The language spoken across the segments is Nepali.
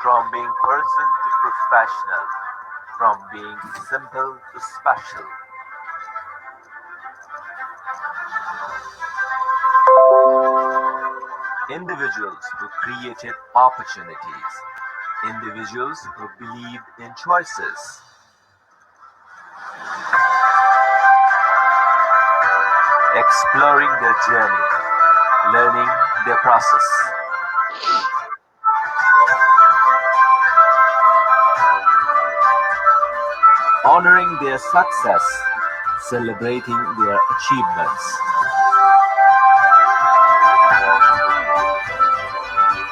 From being person to professional, from being simple to special. Individuals who created opportunities, individuals who believed in choices, exploring their journey, learning their process, honoring their success, celebrating their achievements.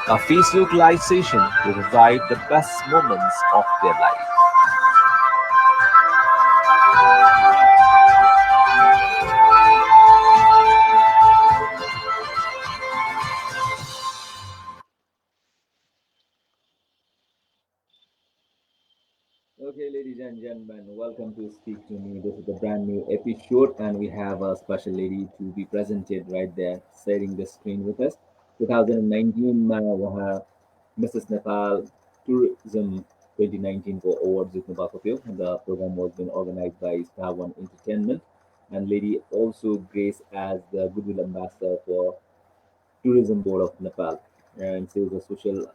A Facebook Live session to revive the best moments of their life. Okay, ladies and gentlemen, welcome to Speak to Me. This is a brand new episode, and we have a special lady to be presented right there, sharing the screen with us. 2019 में वहाँ Mrs. Nepal Tourism 2019 को awards जित्नु भएको थियो. The program was being organized by Star One Entertainment, and lady also graced as the Goodwill Ambassador for Tourism Board of Nepal, and she is a social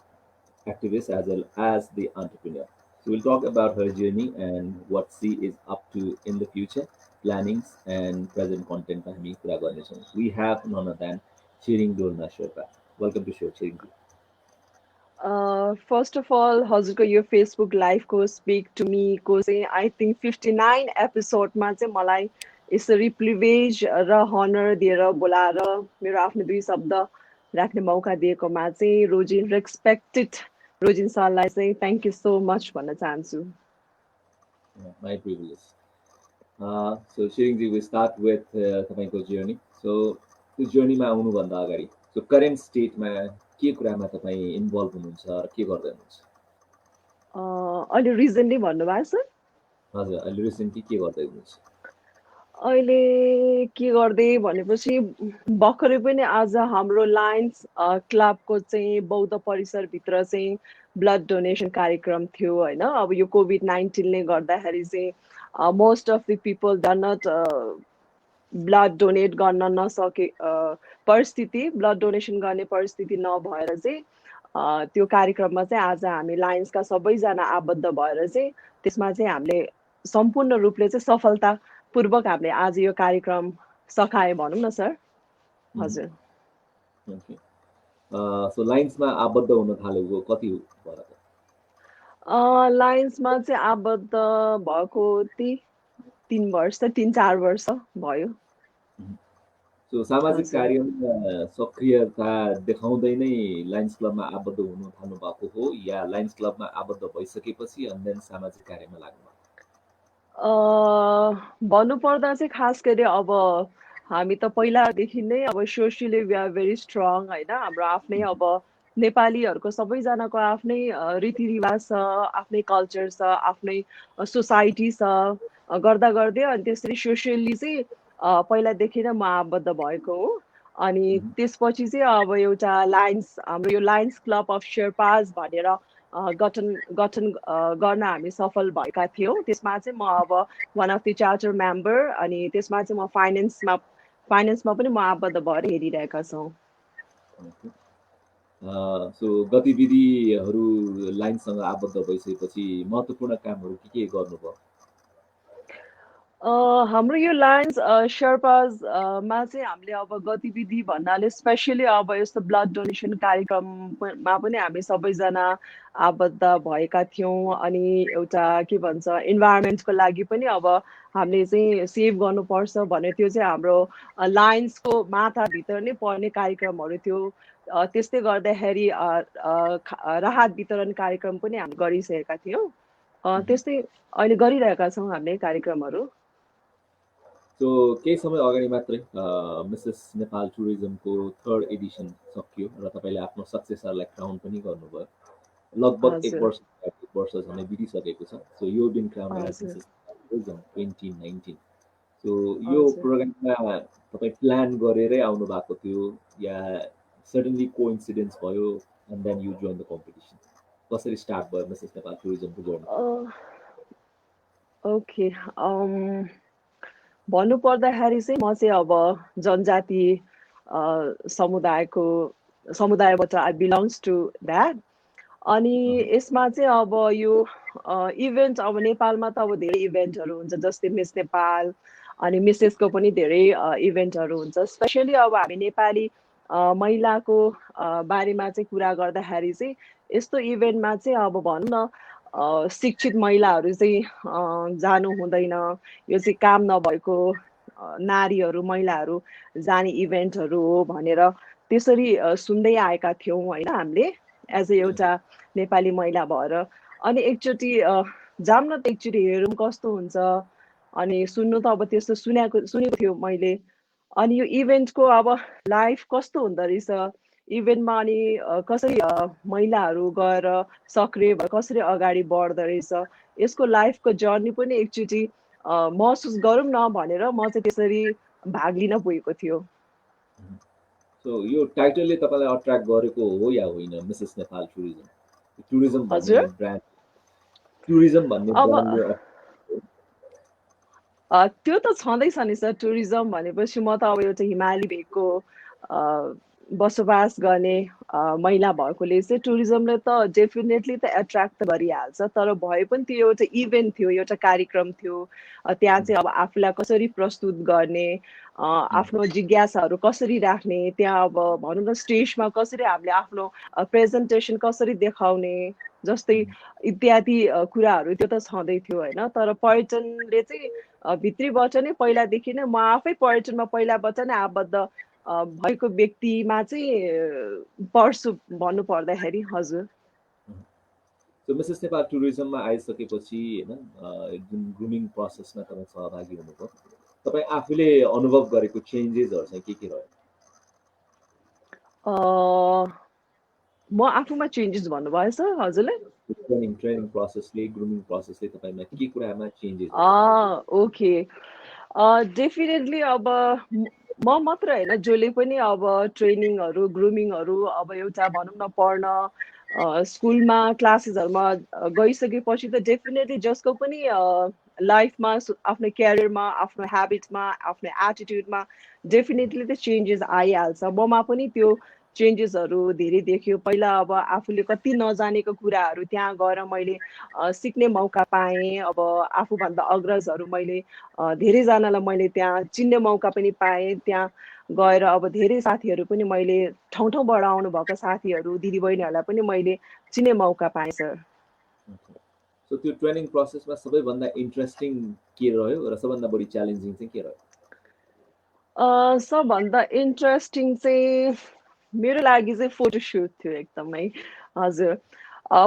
activist as well as the entrepreneur. So we'll talk about her journey and what she is up to in the future, plannings and present content. We have none other than Chiring Dolna Sherpa. Welcome to show, Chiring. First of all हजुरको यो फेसबुक लाइभको स्पिक टु मीको चाहिँ आई थिङ्क 59 एपिसोडमा चाहिँ मलाई यसरी प्रिभिलेज र हनर दिएर बोलाएर मेरो आफ्नो दुई शब्द राख्ने मौका दिएकोमा चाहिँ रोजिन रेस्पेक्टेड रोजिन सरलाई चाहिँ थ्याङ्क यू सो मच भन्न चाहन्छु. My privilege. So Chiringji, we start with तपाईँको journey. So त्यो journeyमा आउनुभन्दा अगाडि so current stateमा के कुरामा तपाईँ इन्भल्भ हुनुहुन्छ र के गर्दै हुनुहुन्छ? अहिले रिजनली भन्नुभएको छ? हजुर, अहिले रिसेन्टली के गर्दै हुनुहुन्छ? अहिले के गर्दै भनेपछि भर्खरै पनि आज हाम्रो लायन्स क्लबको चाहिँ बौद्ध परिसरभित्र चाहिँ ब्लड डोनेसन कार्यक्रम थियो होइन. अब यो कोभिड-19ले गर्दाखेरि चाहिँ मोस्ट अफ द पिपल ड नट ब्लड डोनेट गर्न नसके परिस्थिति, ब्लड डोनेसन गर्ने परिस्थिति नभएर चाहिँ त्यो कार्यक्रममा चाहिँ आज हामी लायन्सका सबैजना आबद्ध भएर चाहिँ त्यसमा चाहिँ हामीले सम्पूर्ण रूपले चाहिँ सफलतापूर्वक हामीले आज यो कार्यक्रम सकाए भनौँ न सर. हजुर. सो लायन्समा आबद्ध हुन थालेको कति भयो? लायन्समा चाहिँ आबद्ध भएको 3-4 वर्ष भयो. सो सामाजिक कार्यमा सक्रियता देखाउँदै नै लायन्स क्लबमा आबद्ध हुन थाल्नु भएको हो या लायन्स क्लबमा आबद्ध भइसकेपछि अन्य सामाजिक कार्यमा लाग्नु भएको? भन्नुपर्दा चाहिँ खास गरी अब हामी त पहिलादेखि नै अब socially we are very strong होइन. हाम्रो आफ्नै अब नेपालीहरूको सबैजनाको आफ्नै रीतिरिवाज छ, आफ्नै कल्चर छ, आफ्नै सोसाइटी छ. गर्दा गर्दै अनि त्यसरी सोसियली चाहिँ पहिलादेखि नै म आबद्ध भएको हो. अनि त्यसपछि चाहिँ अब एउटा लायन्स हाम्रो यो लायन्स क्लब अफ शेर्पाज भनेर गठन गर्न हामी सफल भएका थियौँ. त्यसमा चाहिँ म अब one of the charter member अनि त्यसमा चाहिँ म फाइनेन्समा पनि म आबद्ध भएर हेरिरहेका छौँ. सो गतिविधिहरू लाइनसँग आबद्ध भइसकेपछि महत्त्वपूर्ण कामहरू के गर्नुभयो? हाम्रो यो लायन्स शेर्पाजमा चाहिँ हामीले अब गतिविधि भन्नाले स्पेसली अब यस्तो ब्लड डोनेसन कार्यक्रममा पनि हामी सबैजना आबद्ध भएका थियौँ. अनि एउटा के भन्छ इन्भाइरोमेन्टको लागि पनि अब हामीले चाहिँ सेभ गर्नुपर्छ भने त्यो चाहिँ हाम्रो लायन्सको माथाभित्र नै पर्ने कार्यक्रमहरू थियो. त्यस्तै गर्दाखेरि राहत वितरण कार्यक्रम पनि हामी गरिसकेका थियौँ. त्यस्तै अहिले गरिरहेका छौँ हामीले कार्यक्रमहरू. सो केही समय अगाडि मात्रै मिसेस नेपाल टुरिज्मको 3rd एडिसन सकियो र तपाईँले आफ्नो सक्सेसरलाई क्राउन पनि गर्नुभयो. लगभग 1 वर्ष झनै बितिसकेको छ. सो यो been crown as Mrs tourism 2019. So यो हजुर प्रोग्राममा तपाईँ प्लान गरेरै आउनु भएको थियो या सडनली कोइन्सिडेन्स भयो and then you join the competition? कसरी स्टार्ट भयो मिसेस नेपाल टुरिज्मको जर्नी? ओके भन्नु पर्दाखेरि चाहिँ म चाहिँ अब जनजाति समुदायबाट आई बिलोङ्स टु द्याट। अनि यसमा चाहिँ अब यो इभेन्ट अब नेपालमा त अब धेरै इभेन्टहरू हुन्छ, जस्तै मिस नेपाल अनि मिसेसको पनि धेरै इभेन्टहरू हुन्छ। स्पेसली अब हामी नेपाली महिलाको बारेमा चाहिँ कुरा गर्दाखेरि चाहिँ यस्तो इभेन्टमा चाहिँ अब भनौँ न शिक्षित महिलाहरू चाहिँ जानु हुँदैन, यो चाहिँ काम नभएको नारीहरू महिलाहरू जाने इभेन्टहरू हो भनेर त्यसरी सुन्दै आएका थियौँ होइन हामीले एज ए एउटा नेपाली महिला भएर। अनि एकचोटि जाऊँ न त एकचोटि हेरौँ कस्तो हुन्छ। अनि सुन्नु त अब त्यस्तो सुनेको थियो मैले। अनि यो इभेन्टको अब लाइफ कस्तो हुँदो रहेछ इभेन्टमा, अनि कसरी महिलाहरू गएर सक्रिय भएर कसरी अगाडि बढ्दो रहेछ, यसको लाइफको जर्नी पनि एकचोटि महसुस गरौँ न भनेर म चाहिँ त्यसरी भाग लिन पुगेको थियो। सो यो टाइटलले तपाईँलाई अट्र्याक्ट गरेको हो या होइन? मिसेस नेपाल टुरिज्म, टुरिज्म भन्ने हजुर ब्रान्ड, टुरिज्म भन्ने अब ब्रान्डले त्यो त छँदैछ नि सर। टुरिज्म भनेपछि म त अब एउटा हिमाली भेगको बसोबास गर्ने महिला भएकोले चाहिँ टुरिज्मले त डेफिनेटली त एट्र्याक्ट त गरिहाल्छ। तर भए पनि त्यो एउटा इभेन्ट थियो, एउटा कार्यक्रम थियो। त्यहाँ चाहिँ अब आफूलाई कसरी प्रस्तुत गर्ने, आफ्नो जिज्ञासाहरू कसरी राख्ने, त्यहाँ अब भनौँ न स्टेजमा कसरी हामीले आफ्नो प्रेजेन्टेसन कसरी देखाउने जस्तै इत्यादि कुराहरू त्यो त छँदै थियो होइन। तर पर्यटनले चाहिँ भित्रीबाट नै पहिलादेखि नै म आफै पर्यटनमा पहिलाबाट नै आबद्ध भएको व्यक्तिमा चाहिँ पर्छु भन्नु पर्दाखेरि। हजुर सो मिसेस नेपाल टुरिज्ममा आइसकेपछि होइन जुन ग्रुमिङ प्रोसेसमा तपाईँ सहभागी हुनुभयो, तपाईँ आफूले अनुभव गरेको चेन्जेसहरू चाहिँ के रह्यो? म आफूमा चेन्जेस भन्नुभयो सर हजुरले? ट्रेनिङ प्रोसेसले, ग्रुमिङ प्रोसेसले तपाईँमा के कुरामा चेन्जेस? ओके डेफिनेटली अब म मात्र होइन, जसले पनि अब ट्रेनिङहरू ग्रुमिङहरू अब एउटा भनौँ न पढ्न स्कुलमा क्लासेसहरूमा गइसकेपछि त डेफिनेटली जसको पनि लाइफमा आफ्नो क्यारियरमा आफ्नो ह्याबिटमा आफ्नो एटिट्युडमा डेफिनेटली त चेन्जेस आइहाल्छ। ममा पनि त्यो चेन्जेसहरू धेरै देखियो। पहिला अब आफूले कति नजानेको कुराहरू त्यहाँ गएर मैले सिक्ने मौका पाएँ। अब आफूभन्दा अग्रजहरू मैले धेरैजनालाई मैले त्यहाँ चिन्ने मौका पनि पाएँ। त्यहाँ गएर अब धेरै साथीहरू पनि मैले ठाउँ ठाउँबाट आउनुभएको साथीहरू दिदीबहिनीहरूलाई पनि मैले चिन्ने मौका पाएँ सर। सो त्यो ट्रेनिङ प्रोसेसमा सबैभन्दा इन्ट्रेस्टिङ के रह्यो र सबभन्दा बढी च्यालेन्जिङ चाहिँ के रह्यो? सबभन्दा इन्ट्रेस्टिङ चाहिँ मेरो लागि चाहिँ फोटोसुट थियो एकदमै। हजुर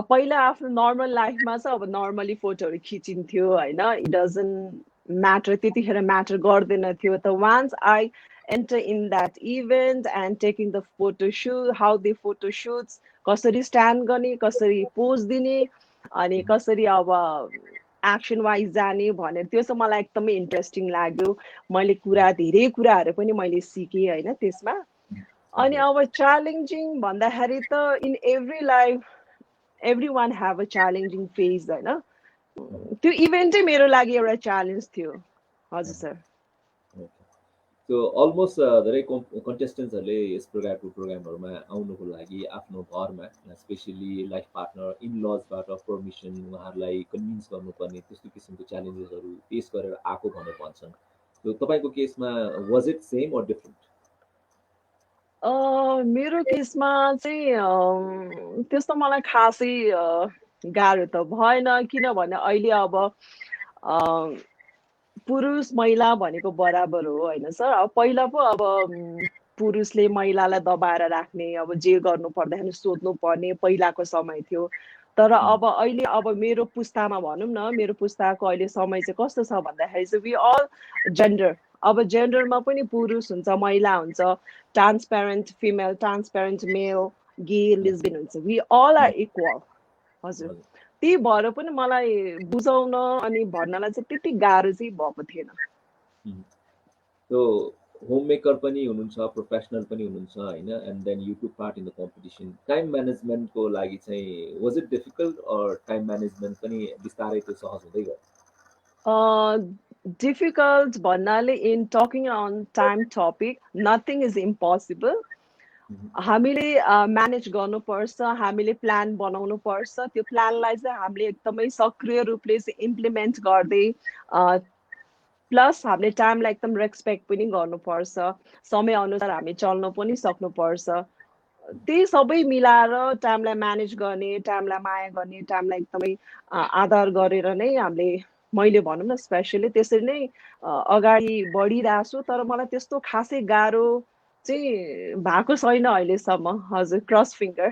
पहिला आफ्नो नर्मल लाइफमा चाहिँ अब नर्मली फोटोहरू खिचिन्थ्यो होइन, इट डजन्ट म्याटर, त्यतिखेर म्याटर गर्दैन थियो। त once I enter in that event and taking the photoshoot, how they photoshoots, कसरी स्ट्यान्ड गर्ने, कसरी पोज दिने, अनि कसरी अब एक्सन वाइज जाने भनेर त्यो चाहिँ मलाई एकदमै इन्ट्रेस्टिङ लाग्यो। मैले धेरै कुराहरू पनि मैले सिकेँ होइन त्यसमा। अनि अब च्यालेन्जिङ भन्दाखेरि त in every life every one have a challenging phase होइन। त्यो इभेन्टै मेरो लागि एउटा च्यालेन्ज थियो। हजुर सर। सो अलमोस्ट धेरै कन्टेस्टेन्ट्सहरूले यस प्रकारको प्रोग्रामहरूमा आउनुको लागि आफ्नो घरमा स्पेसली लाइफ पार्टनर इन लजबाट पर्मिसन उहाँहरूलाई कन्भिन्स गर्नुपर्ने त्यस्तो किसिमको च्यालेन्जेसहरू फेस गरेर आएको भनेर भन्छन्। सो तपाईँको केसमा was it same or different? मेरो केसमा चाहिँ त्यस्तो मलाई खासै गाह्रो त भएन, किनभने अहिले अब पुरुष महिला भनेको बराबर हो होइन सर। अब पहिला पो अब पुरुषले महिलालाई दबाएर राख्ने, अब जे गर्नु पर्दाखेरि सोध्नु पर्ने पहिलाको समय थियो। तर अब अहिले अब मेरो पुस्तामा भनौँ न, मेरो पुस्ताको अहिले समय चाहिँ कस्तो छ भन्दाखेरि चाहिँ वी अल जेन्डर, अब जेन्डरमा पनि पुरुष हुन्छ महिला हुन्छ, ट्रान्सप्यारेन्ट फिमेल, ट्रान्सप्यारेन्ट मेल, गे, लेस्बियन हुन्छ, वी अल आर इक्वल। हजुर त्यही भएर पनि मलाई बुझाउन अनि भन्नलाई चाहिँ त्यति गाह्रो चाहिँ भएको थिएन। Mhm. So homemaker पनि हुनुहुन्छ, प्रोफेसनल पनि हुनुहुन्छ होइन, and then you took part in the competition. Time म्यानेजमेन्टको लागि चाहिँ was it difficult or time management पनि बिस्तारै त्यो सहज हुँदै गयो? Difficult भन्नाले in talking on time topic, nothing is impossible. Mhm. हामीले म्यानेज गर्नुपर्छ, हामीले प्लान बनाउनुपर्छ. त्यो प्लानलाई चाहिँ हामीले एकदमै सक्रिय रूपले चाहिँ इम्प्लिमेन्ट गर्दै प्लस हामीले टाइमलाई एकदम रेस्पेक्ट पनि गर्नुपर्छ. समयअनुसार हामी चल्न पनि सक्नुपर्छ. त्यही सबै मिलाएर टाइमलाई म्यानेज गर्ने, टाइमलाई माया गर्ने, टाइमलाई एकदमै आदर गरेर नै हामीले मैले भनौँ न स्पेसली त्यसरी नै अगाडि बढिरहेको छु. तर मलाई त्यस्तो खासै गाह्रो चाहिँ भएको छैन अहिलेसम्म. हजुर, cross finger.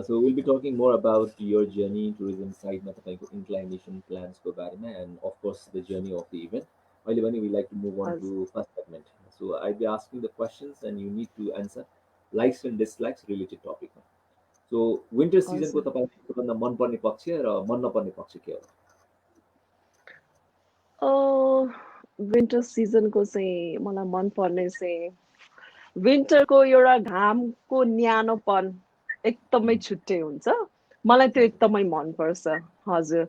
So we'll be talking more about your journey tourism side मा तपाईँको inclination plans को बारेमा and of course the journey of the event. अहिले भने we like to move on to हजुर, first segment. So I'll be asking the questions and you need to answer likes and dislikes related topic. So winter season को हजुर. तपाईँको सबभन्दा मनपर्ने पक्ष र मन नपर्ने पक्ष के हो? विन्टर सिजनको चाहिँ मलाई मनपर्ने चाहिँ विन्टरको एउटा घामको न्यानोपन एकदमै छुट्टै हुन्छ. मलाई त्यो एकदमै मनपर्छ. हजुर.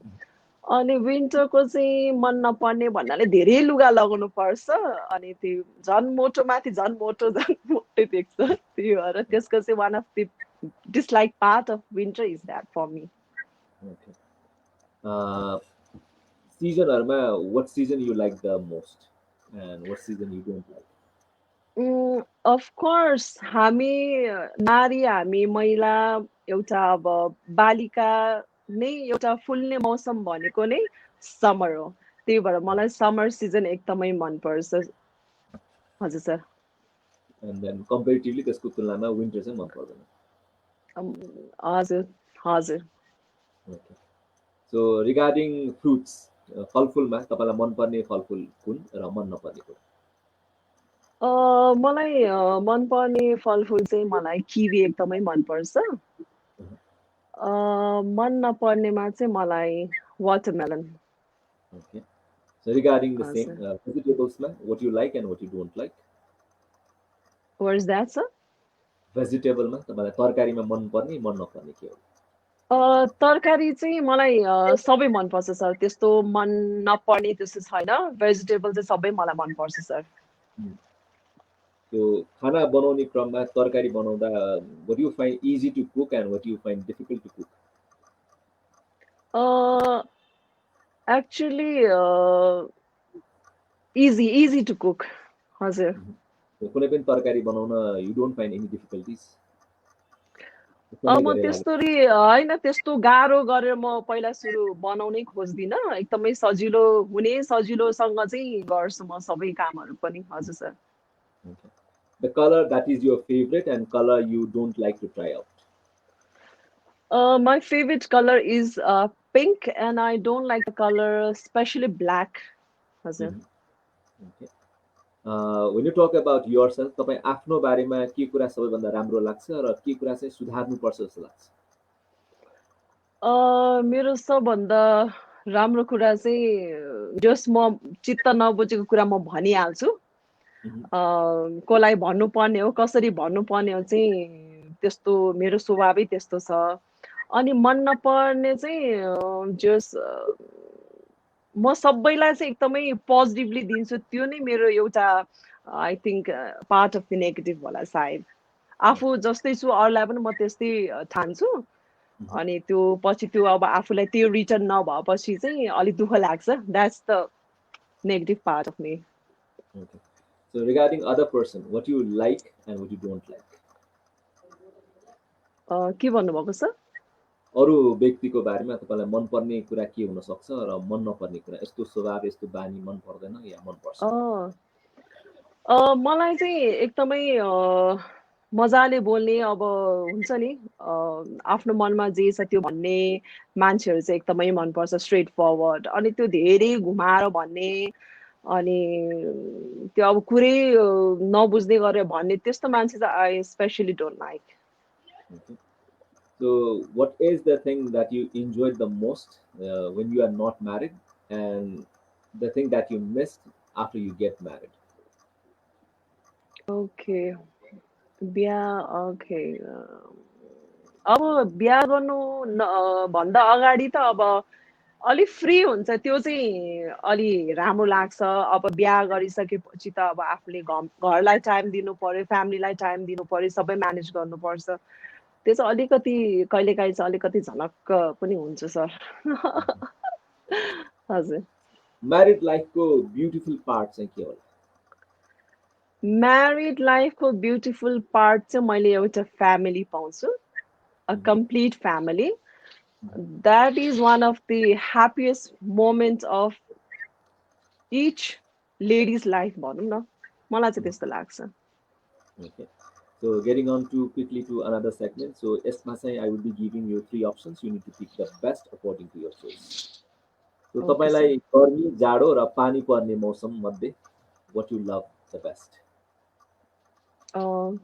अनि विन्टरको चाहिँ मन नपर्ने भन्नाले धेरै लुगा लगाउनु पर्छ. अनि त्यो झन् मोटोमाथि झन् मोटो झन् मोटै देख्छ. त्यही भएर त्यसको चाहिँ one of the dislike part of winter is that for me. Okay. Uh, Seasonहरूमा what season you like the most and what season you don't like? Of course हामी नारी, हामी महिला एउटा अब बालिका नै एउटा फुल्ने मौसम भनेको नै समर हो. त्यही भएर मलाई समर सिजन एकदमै मनपर्छ. हजुर सर. And then comparatively त्यसको तुलनामा winter चाहिँ मन पर्दैन. हजुर, हजुर. Okay. So regarding fruits, फलफुलमा तपाईँलाई मनपर्ने फलफुल कुन र मन नपर्ने कुन? मलाई मनपर्ने फलफुल चाहिँ मलाई किवी एकदमै मनपर्छ. मन नपर्नेमा चाहिँ मलाई watermelon. Okay. So regarding the same हजुर. vegetables, what you like and what you don't like? Where is that, sir? Vegetable मा तपाईँलाई तरकारीमा मनपर्ने मन नपर्ने के हो? तरकारी चाहिँ मलाई सबै मनपर्छ सर. त्यस्तो मन नपर्ने त्यस्तो छैन. भेजिटेबल चाहिँ सबै मलाई मनपर्छ सर. त्यो खाना बनाउने क्रममा तरकारी बनाउँदा what do you find easy to cook and what do you find difficult to cook? Actually easy to cook. हजुर. कुनै पनि तरकारी बनाउन you don't find any difficulties? म त्यस्तोरी होइन, त्यस्तो गाह्रो गरेर म पहिला सुरु बनाउनै खोज्दिनँ. एकदमै सजिलो हुने सजिलोसँग चाहिँ गर्छु म सबै कामहरू पनि. हजुर sir. Okay. The color that is your favorite and color you don't like to try out? My favorite color is pink and I don't like the color, especially black. हजुर. Okay. When you talk about yourself, तपाईँ आफ्नो बारेमा के कुरा सबैभन्दा राम्रो लाग्छ र के कुरा चाहिँ सुधार्नुपर्छ जस्तो लाग्छ? मेरो सबभन्दा राम्रो कुरा चाहिँ जस म चित्त नबुझेको कुरा म भनिहाल्छु. कसलाई भन्नुपर्ने हो, कसरी भन्नुपर्ने हो चाहिँ त्यस्तो मेरो स्वभावै त्यस्तो छ. अनि मन नपर्ने चाहिँ जस म सबैलाई चाहिँ एकदमै पोजिटिभली दिन्छु. त्यो नै मेरो एउटा I think part of the negative होला सायद. आफू जस्तै छु अरूलाई पनि म त्यस्तै ठान्छु. अनि त्यो पछि त्यो अब आफूलाई त्यो रिटर्न नभएपछि चाहिँ अलिक दुःख लाग्छ. That's the negative part of me. Okay. So regarding other person, what you like and what you don't like? के भन्नुभएको सर? अरू व्यक्तिको बारेमा तपाईँलाई मनपर्ने कुरा के हुन सक्छ र मन नपर्ने कुरा, यस्तो स्वभाव यस्तो बानी मन पर्दैन या मन पर्छ? मलाई चाहिँ एकदमै मजाले बोल्ने, अब हुन्छ नि आफ्नो मनमा जे छ त्यो भन्ने मान्छेहरू चाहिँ एकदमै मनपर्छ. Straight forward. अनि त्यो धेरै घुमाएर भन्ने अनि त्यो अब कुरै नबुझ्दै गरेर भन्ने त्यस्तो मान्छे चाहिँ I specially don't like. Okay. So what is the thing that you enjoyed the most when you are not married and the thing that you missed after you get married. Okay बिहा ओके अब बिहा गर्नु भन्दा अगाडि त अब अलि फ्री हुन्छ त्यो चाहिँ अलि राम्रो लाग्छ अब बिहा गरिसकेपछि त अब आफूले घरलाई टाइम दिनु पर्यो फ्यामिलीलाई टाइम दिनु पर्यो सबै म्यानेज गर्नुपर्छ त्यो चाहिँ अलिकति कहिलेकाहीँ चाहिँ अलिकति झनक्क पनि हुन्छ सर हजुर Married life को beautiful parts चाहिँ के होला? म्यारिड लाइफको ब्युटिफुल पार्ट चाहिँ मैले एउटा फ्यामिली पाउँछु a complete family that is one of the happiest moment of each ladies life भनौँ न मलाई चाहिँ त्यस्तो लाग्छ Okay. So getting on to quickly to another segment. So यसमा चाहिँ I will be giving you three options. You need to pick the best according to your choice. So Okay, तपाईँलाई गर्मी जाडो र पानी पर्ने मौसम मध्ये what you love the best?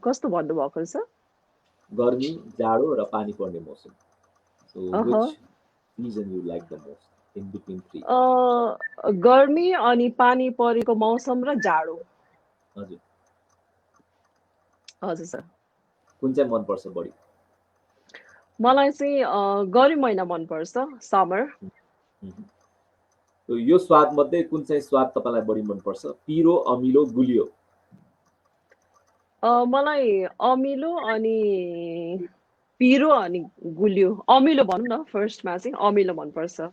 कस्तो भन्नुभएको छ गर्मी जाडो र पानी पर्ने मौसम. So अह which season you like the most in between three? गर्मी अनि पानी परेको मौसम र जाडो हजुर हजुर सर कुन चाहिँ मन पर्छ बढी? मलाई चाहिँ गर्मी महिना मनपर्छ समर Mhm. So यो स्वाद मध्ये कुन चाहिँ स्वाद तपाईँलाई बढी मन पर्छ? पिरो, अमिलो, गुलियो. मलाई अमिलो अनि पिरो अनि गुलियो अमिलो भनौँ न फर्स्टमा चाहिँ अमिलो मनपर्छ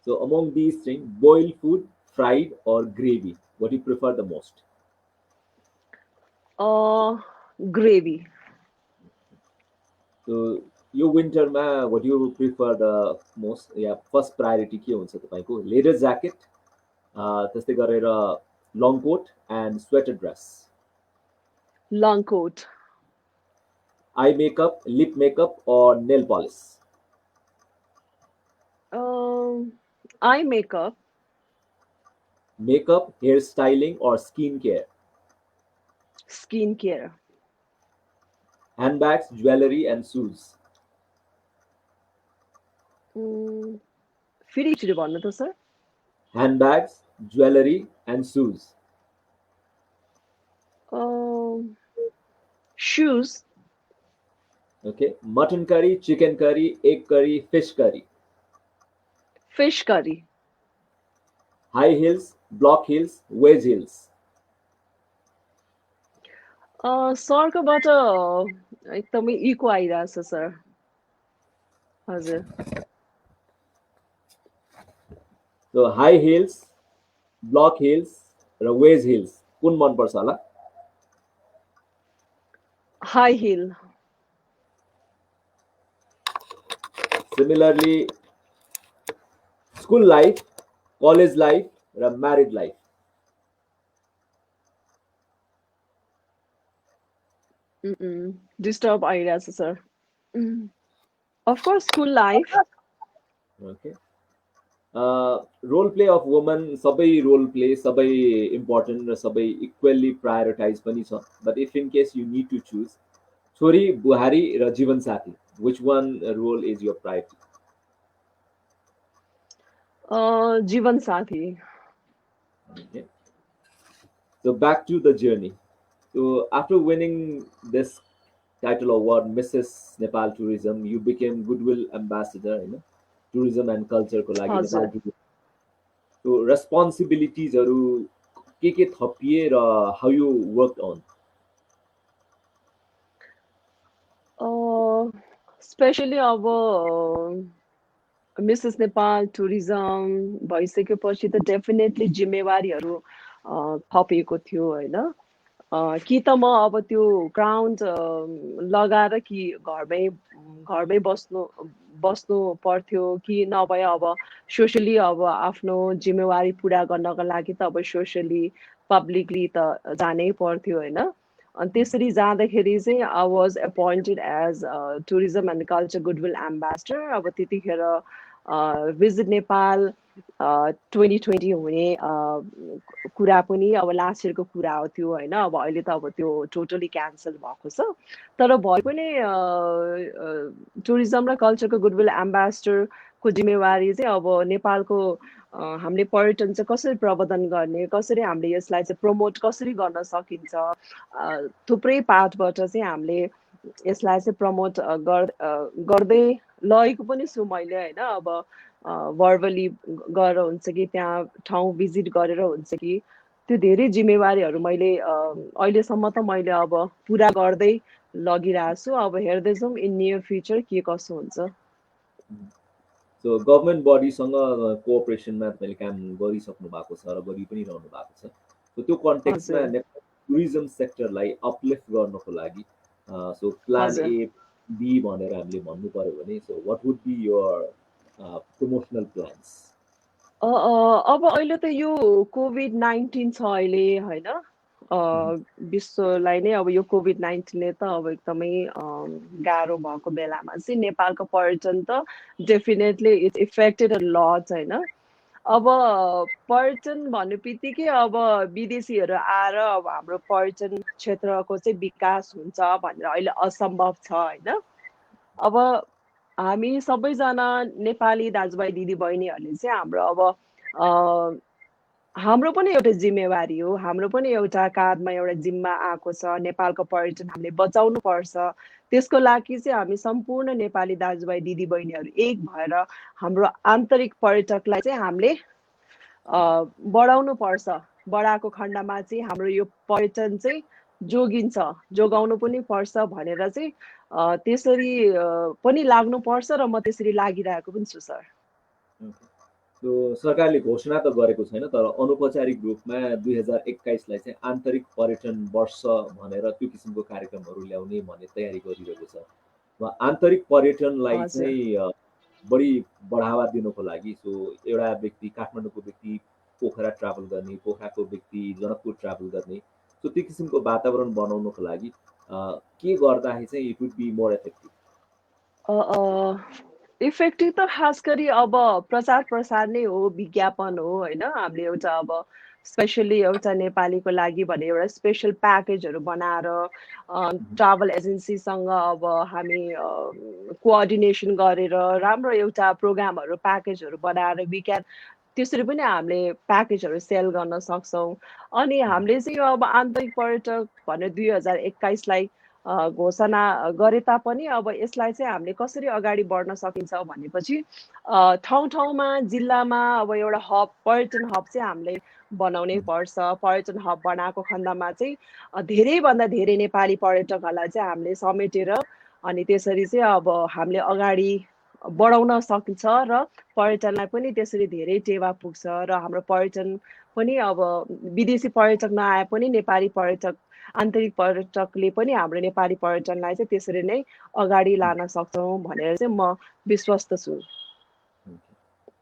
So among these things, boiled food, fried or gravy, what do you prefer the most? Gravy So यो विन्टरमा what do you prefer the most? या फर्स्ट प्रायोरिटी के हुन्छ तपाईँको? लेदर ज्याकेट, त्यस्तै गरेर long coat and sweater dress, long coat eye makeup, lip makeup और nail polish. Eye makeup makeup, hair styling और skin care, skin care handbags, jewellery and shoes. फेरि एकचोटि भन्नु त sir handbags, jewellery and shoes. Shoes Okay, mutton curry, chicken curry, egg curry, fish curry, fish curry high heels, block heels, wedge heels. सरकोबाट एकदमै इको आइरहेछ सर हजुर So high heels, block heels र wedge heels कुन मन पर्छ होला? High heel Similarly, school life, college life र married life. डिस्टर्ब आइरहेछ sir of course school life Okay. Role play of women, सबै role play, सबै important र सबै equally prioritize पनि छ. But if in case you need to choose, छोरी, बुहारी र जीवन साथी, which one role is your priority? जीवन साथी Okay. So back to the journey. So after winning this title award, Mrs. Nepal Tourism, you became Goodwill Ambassador, tourism and culture को लागि हजुर नेपाल. So responsibilities के थपिए र how you worked on? Specially अब मिसेस नेपाल टुरिज्म भइसकेपछि त डेफिनेटली जिम्मेवारीहरू थपिएको थियो होइन कि त म अब त्यो ग्राउन्ड लगाएर कि घरमै बस्नु पर्थ्यो कि नभए अब सोसियली अब आफ्नो जिम्मेवारी पुरा गर्नको लागि त अब सोसियली पब्लिकली त जानै पर्थ्यो होइन अनि त्यसरी जाँदाखेरि चाहिँ I was appointed as tourism and culture goodwill ambassador अब त्यतिखेर भिजिट नेपाल 2020 हुने कुरा पनि अब लास्ट इयरको कुरा हो त्यो होइन। अब अहिले त अब त्यो टोटली क्यान्सल भएको छ। तर भए पनि टुरिज्म र कल्चरको गुडविल एम्बेसडरको जिम्मेवारी चाहिँ अब नेपालको हामीले पर्यटन चाहिँ कसरी प्रवर्धन गर्ने, कसरी हामीले यसलाई चाहिँ प्रमोट कसरी गर्न सकिन्छ, थुप्रै पार्टबाट चाहिँ हामीले यसलाई चाहिँ प्रमोट गर्दै लगेको पनि छु मैले होइन। अब भर्बली गरेर हुन्छ कि त्यहाँ ठाउँ भिजिट गरेर हुन्छ कि त्यो धेरै जिम्मेवारीहरू मैले अहिलेसम्म त मैले अब पुरा गर्दै लगिरहेको छु। अब हेर्दै जाउँ इन नियर फ्युचर के कसो हुन्छ। सो गभर्मेन्ट बडीसँग कोअपरेसनमा तपाईँले काम गरिसक्नु भएको छ र गरि पनि रहनु भएको छ। सो त्यो कन्टेक्स्टमा हजुर नेपाल टुरिज्म सेक्टरलाई अपलिफ्ट गर्नको लागि सो प्लान हजुर। ए बी भनेर हामीले भन्नु पर्यो भने so what would be your promotional plans? अब अहिले त यो कोभिड-19 छ अहिले होइन। विश्वलाई नै अब यो कोभिड-19ले त अब एकदमै गाह्रो भएको बेलामा चाहिँ नेपालको पर्यटन त definitely it's affected a lot होइन। अब पर्यटन भन्ने बित्तिकै अब विदेशीहरू आएर अब हाम्रो पर्यटन क्षेत्रको चाहिँ विकास हुन्छ भनेर अहिले असम्भव छ होइन। अब हामी सबैजना नेपाली दाजुभाइ दिदीबहिनीहरूले चाहिँ हाम्रो अब हाम्रो पनि एउटा जिम्मेवारी हो, हाम्रो पनि एउटा काँधमा एउटा जिम्मा आएको छ। नेपालको पर्यटन हामीले बचाउनु पर्छ। त्यसको लागि चाहिँ हामी सम्पूर्ण नेपाली दाजुभाइ दिदीबहिनीहरू एक भएर हाम्रो आन्तरिक पर्यटकलाई चाहिँ हामीले बढाउनु पर्छ। बढाएको खण्डमा चाहिँ हाम्रो यो पर्यटन चाहिँ जोगिन्छ, जोगाउनु पनि पर्छ भनेर चाहिँ त्यसरी पनि लाग्नुपर्छ र म त्यसरी लागिरहेको पनि छु सर। सो सरकारले घोषणा त गरेको छैन, तर अनौपचारिक रूपमा 2021लाई चाहिँ आन्तरिक पर्यटन वर्ष भनेर त्यो किसिमको कार्यक्रमहरू ल्याउने भन्ने तयारी गरिरहेको छ। र आन्तरिक पर्यटनलाई हजुर चाहिँ बढी बढावा दिनको लागि सो एउटा व्यक्ति काठमाडौँको व्यक्ति पोखरा ट्राभल गर्ने, पोखराको व्यक्ति जनकपुर ट्राभल गर्ने, सो त्यो किसिमको वातावरण बनाउनको लागि के गर्दाखेरि चाहिँ it would be more effective? Effective त खास गरी अब प्रचार प्रसार नै हो, विज्ञापन हो होइन। हामीले एउटा अब स्पेसली एउटा नेपालीको लागि भने एउटा स्पेसल प्याकेजहरू बनाएर ट्राभल एजेन्सीसँग अब हामी कोअर्डिनेसन गरेर राम्रो एउटा प्रोग्रामहरू प्याकेजहरू बनाएर वी क्यान त्यसरी पनि हामीले प्याकेजहरू सेल गर्न सक्छौँ। अनि हामीले चाहिँ यो अब आन्तरिक पर्यटक भनेर 2021लाई घोषणा गरे तापनि अब यसलाई चाहिँ हामीले कसरी अगाडि बढ्न सकिन्छ भनेपछि ठाउँ ठाउँमा जिल्लामा अब एउटा हब पर्यटन हब चाहिँ हामीले बनाउनै पर्छ। पर्यटन हब बनाएको खण्डमा चाहिँ धेरैभन्दा धेरै नेपाली पर्यटकहरूलाई चाहिँ हामीले समेटेर अनि त्यसरी चाहिँ अब हामीले अगाडि बढाउन सकिन्छ र पर्यटनलाई पनि त्यसरी धेरै टेवा पुग्छ र हाम्रो पर्यटन पनि अब विदेशी पर्यटक नआए पनि नेपाली पर्यटक आन्तरिक पर्यटकले पनि हाम्रो नेपाली पर्यटनलाई चाहिँ त्यसरी नै अगाडि लान सक्छौँ भनेर चाहिँ म विश्वस्त छु।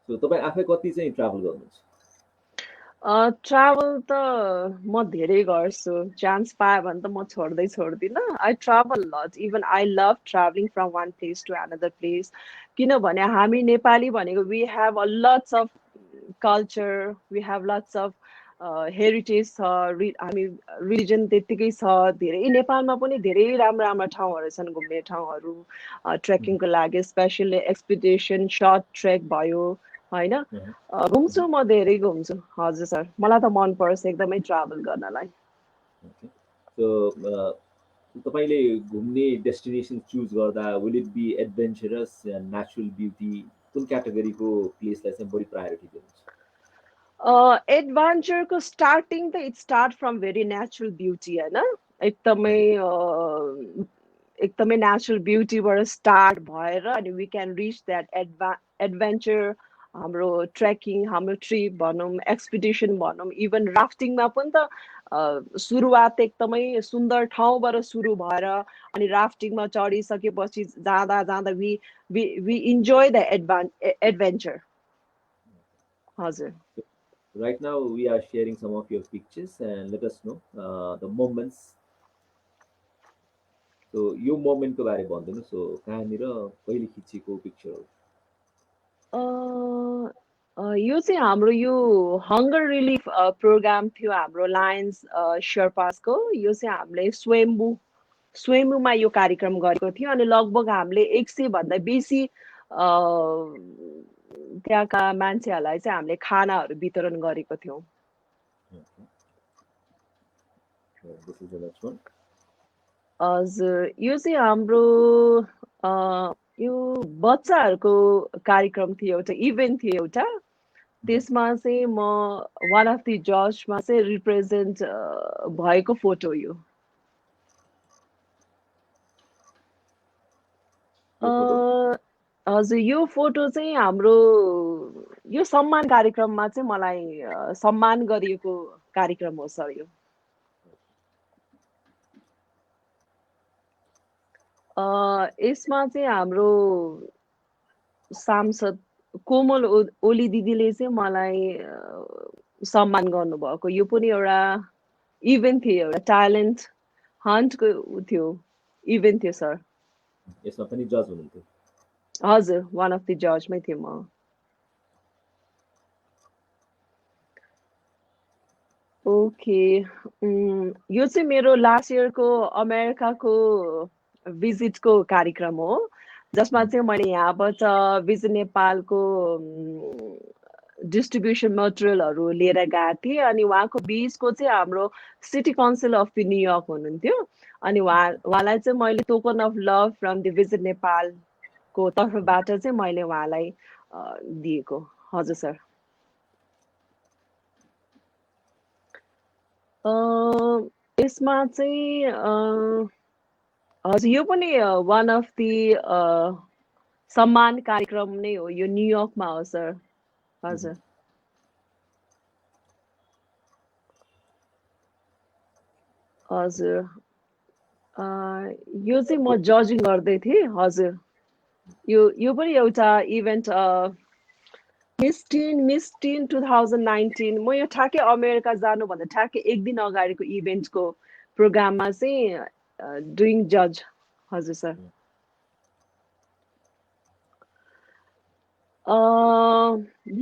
सो तपाईँ आफै कति चाहिँ ट्राभल गर्नुहुन्छ? ट्राभल त म धेरै गर्छु, चान्स पाएँ भने त म छोड्दिनँ। I travel lot, even I love travelling from one place to another place. किनभने हामी नेपाली भनेको we have a lots of culture, we have lots of heritage छ, हामी रिलिजन त्यत्तिकै छ। धेरै नेपालमा पनि धेरै राम्रा राम्रा ठाउँहरू छन् घुम्ने ठाउँहरू ट्रेकिङको लागि, स्पेसली एक्सपिडिसन सर्ट ट्रेक भयो होइन। घुम्छु, म धेरै घुम्छु। हजुर सर, मलाई त मनपर्छ एकदमै ट्राभल गर्नलाई। सो तपाईँले घुम्ने डेस्टिनेसन चुज गर्दा विल इट बी एडभेन्चरस या नेचुरल ब्युटी, कुन क्याटेगोरीको प्लेसलाई चाहिँ बढी प्रायोरिटी दिनुहुन्छ? एडभेन्चरको स्टार्टिङ त it start from very natural beauty होइन। एकदमै एकदमै नेचुरल ब्युटीबाट स्टार्ट भएर अनि we can reach that adventure. हाम्रो ट्रेकिङ, हाम्रो ट्रिप भनौँ, एक्सपिडिसन भनौँ, इभन राफ्टिङमा पनि त सुरुवात एकदमै सुन्दर ठाउँबाट सुरु भएर अनि राफ्टिङमा चढिसकेपछि जाँदा जाँदा we we we enjoy the adventure. हजुर। Right now we are sharing some of your pictures and let us know the moments. So यो मोमेन्टको बारे भनिदिनु। सो कहाँनिर कहिले खिचेको पिक्चर हो? यो चाहिँ हाम्रो यो हङ्गर रिलिफ प्रोग्राम थियो हाम्रो लायन्स शेर्पासको। यो चाहिँ हामीले स्वयम्भूमा यो कार्यक्रम गरेको थियो अनि लगभग हामीले 100 भन्दा बेसी त्यहाँका मान्छेहरूलाई चाहिँ हामीले खानाहरू वितरण गरेको थियौँ। This is the next one. हजुर, यो चाहिँ हाम्रो यो बच्चाहरूको कार्यक्रम थियो, एउटा इभेन्ट थियो एउटा। त्यसमा चाहिँ म वान अफ द जजमा चाहिँ रिप्रेजेन्ट भएको फोटो यो। हजुर, यो फोटो चाहिँ हाम्रो यो सम्मान कार्यक्रममा चाहिँ मलाई सम्मान गरिएको कार्यक्रम हो सर यो। यसमा चाहिँ हाम्रो सांसद कोमल ओली दिदीले चाहिँ मलाई सम्मान गर्नुभएको। यो पनि एउटा इभेन्ट थियो, एउटा ट्यालेन्ट हन्टको थियो इभेन्ट थियो सर। यसमा पनि जज हुनुहुन्थ्यो? हजुर, वान अफ द जजमै थिएँ म। ओके, यो चाहिँ मेरो लास्ट इयरको अमेरिकाको भिजिटको कार्यक्रम हो, जसमा चाहिँ मैले यहाँबाट भिजिट नेपालको डिस्ट्रिब्युसन मटेरियलहरू लिएर गएको थिएँ। अनि उहाँको बिचको चाहिँ हाम्रो city council of the New York हुनुहुन्थ्यो। अनि उहाँलाई चाहिँ मैले token of love from the visit नेपालको तर्फबाट चाहिँ मैले उहाँलाई दिएको। हजुर सर। यसमा चाहिँ हजुर, यो पनि वान अफ द सम्मान कार्यक्रम नै हो, यो न्युयोर्कमा हो सर। हजुर। हजुर, यो चाहिँ म जजिङ गर्दै थिएँ। हजुर, यो पनि एउटा इभेन्ट मिस टिन 2019। म यो ठ्याक्कै अमेरिका जानुभन्दा ठ्याक्कै एक दिन अगाडिको इभेन्टको प्रोग्राममा चाहिँ डुइङ जज। हजुर सर।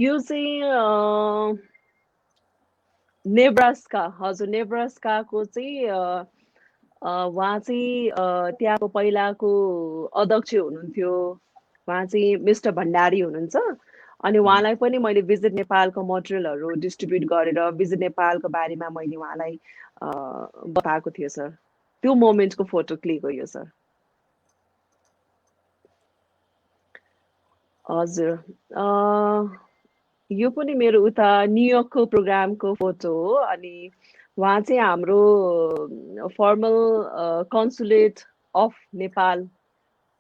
यो चाहिँ नेब्रास्का। हजुर, नेब्रास्काको चाहिँ उहाँ चाहिँ त्यहाँको पहिलाको अध्यक्ष हुनुहुन्थ्यो। उहाँ चाहिँ मिस्टर भण्डारी हुनुहुन्छ। अनि उहाँलाई पनि मैले भिजिट नेपालको मटेरियलहरू डिस्ट्रिब्युट गरेर भिजिट नेपालको बारेमा मैले उहाँलाई बताएको थिएँ सर। त्यो मोमेन्टको फोटो क्लिक हो यो सर। हजुर, यो पनि मेरो उता न्युयोर्कको प्रोग्रामको फोटो हो। अनि उहाँ चाहिँ हाम्रो फर्मल कन्सुलेट अफ नेपाल,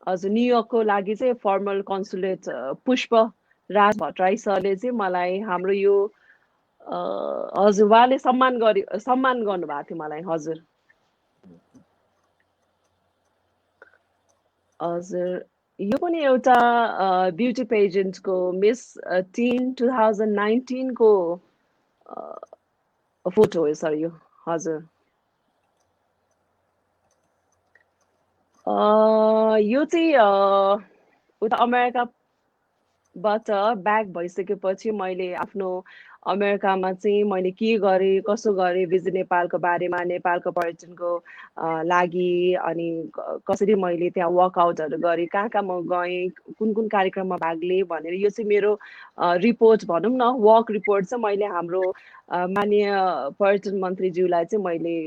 हजुर, न्युयोर्कको लागि चाहिँ फर्मल कन्सुलेट पुष्प राज भट्टराई सरले चाहिँ मलाई हाम्रो यो हजुर, उहाँले सम्मान गर्नुभएको थियो मलाई। हजुर। हजुर, यो पनि एउटा ब्युटी पेजेन्टको मिस टिन 2019 को फोटो हो सर यो। हजुर, यो चाहिँ उता अमेरिकाबाट ब्याक भइसकेपछि मैले आफ्नो अमेरिकामा चाहिँ मैले के गरेँ, कसो गरेँ, भिजिट नेपालको बारेमा, नेपालको पर्यटनको लागि, अनि कसरी मैले त्यहाँ वर्कआउटहरू गरेँ, कहाँ कहाँ म गएँ, कुन कुन कार्यक्रममा भाग लिएँ भनेर यो चाहिँ मेरो रिपोर्ट भनौँ न, वर्क रिपोर्ट चाहिँ मैले हाम्रो माननीय पर्यटन मन्त्रीज्यूलाई चाहिँ मैले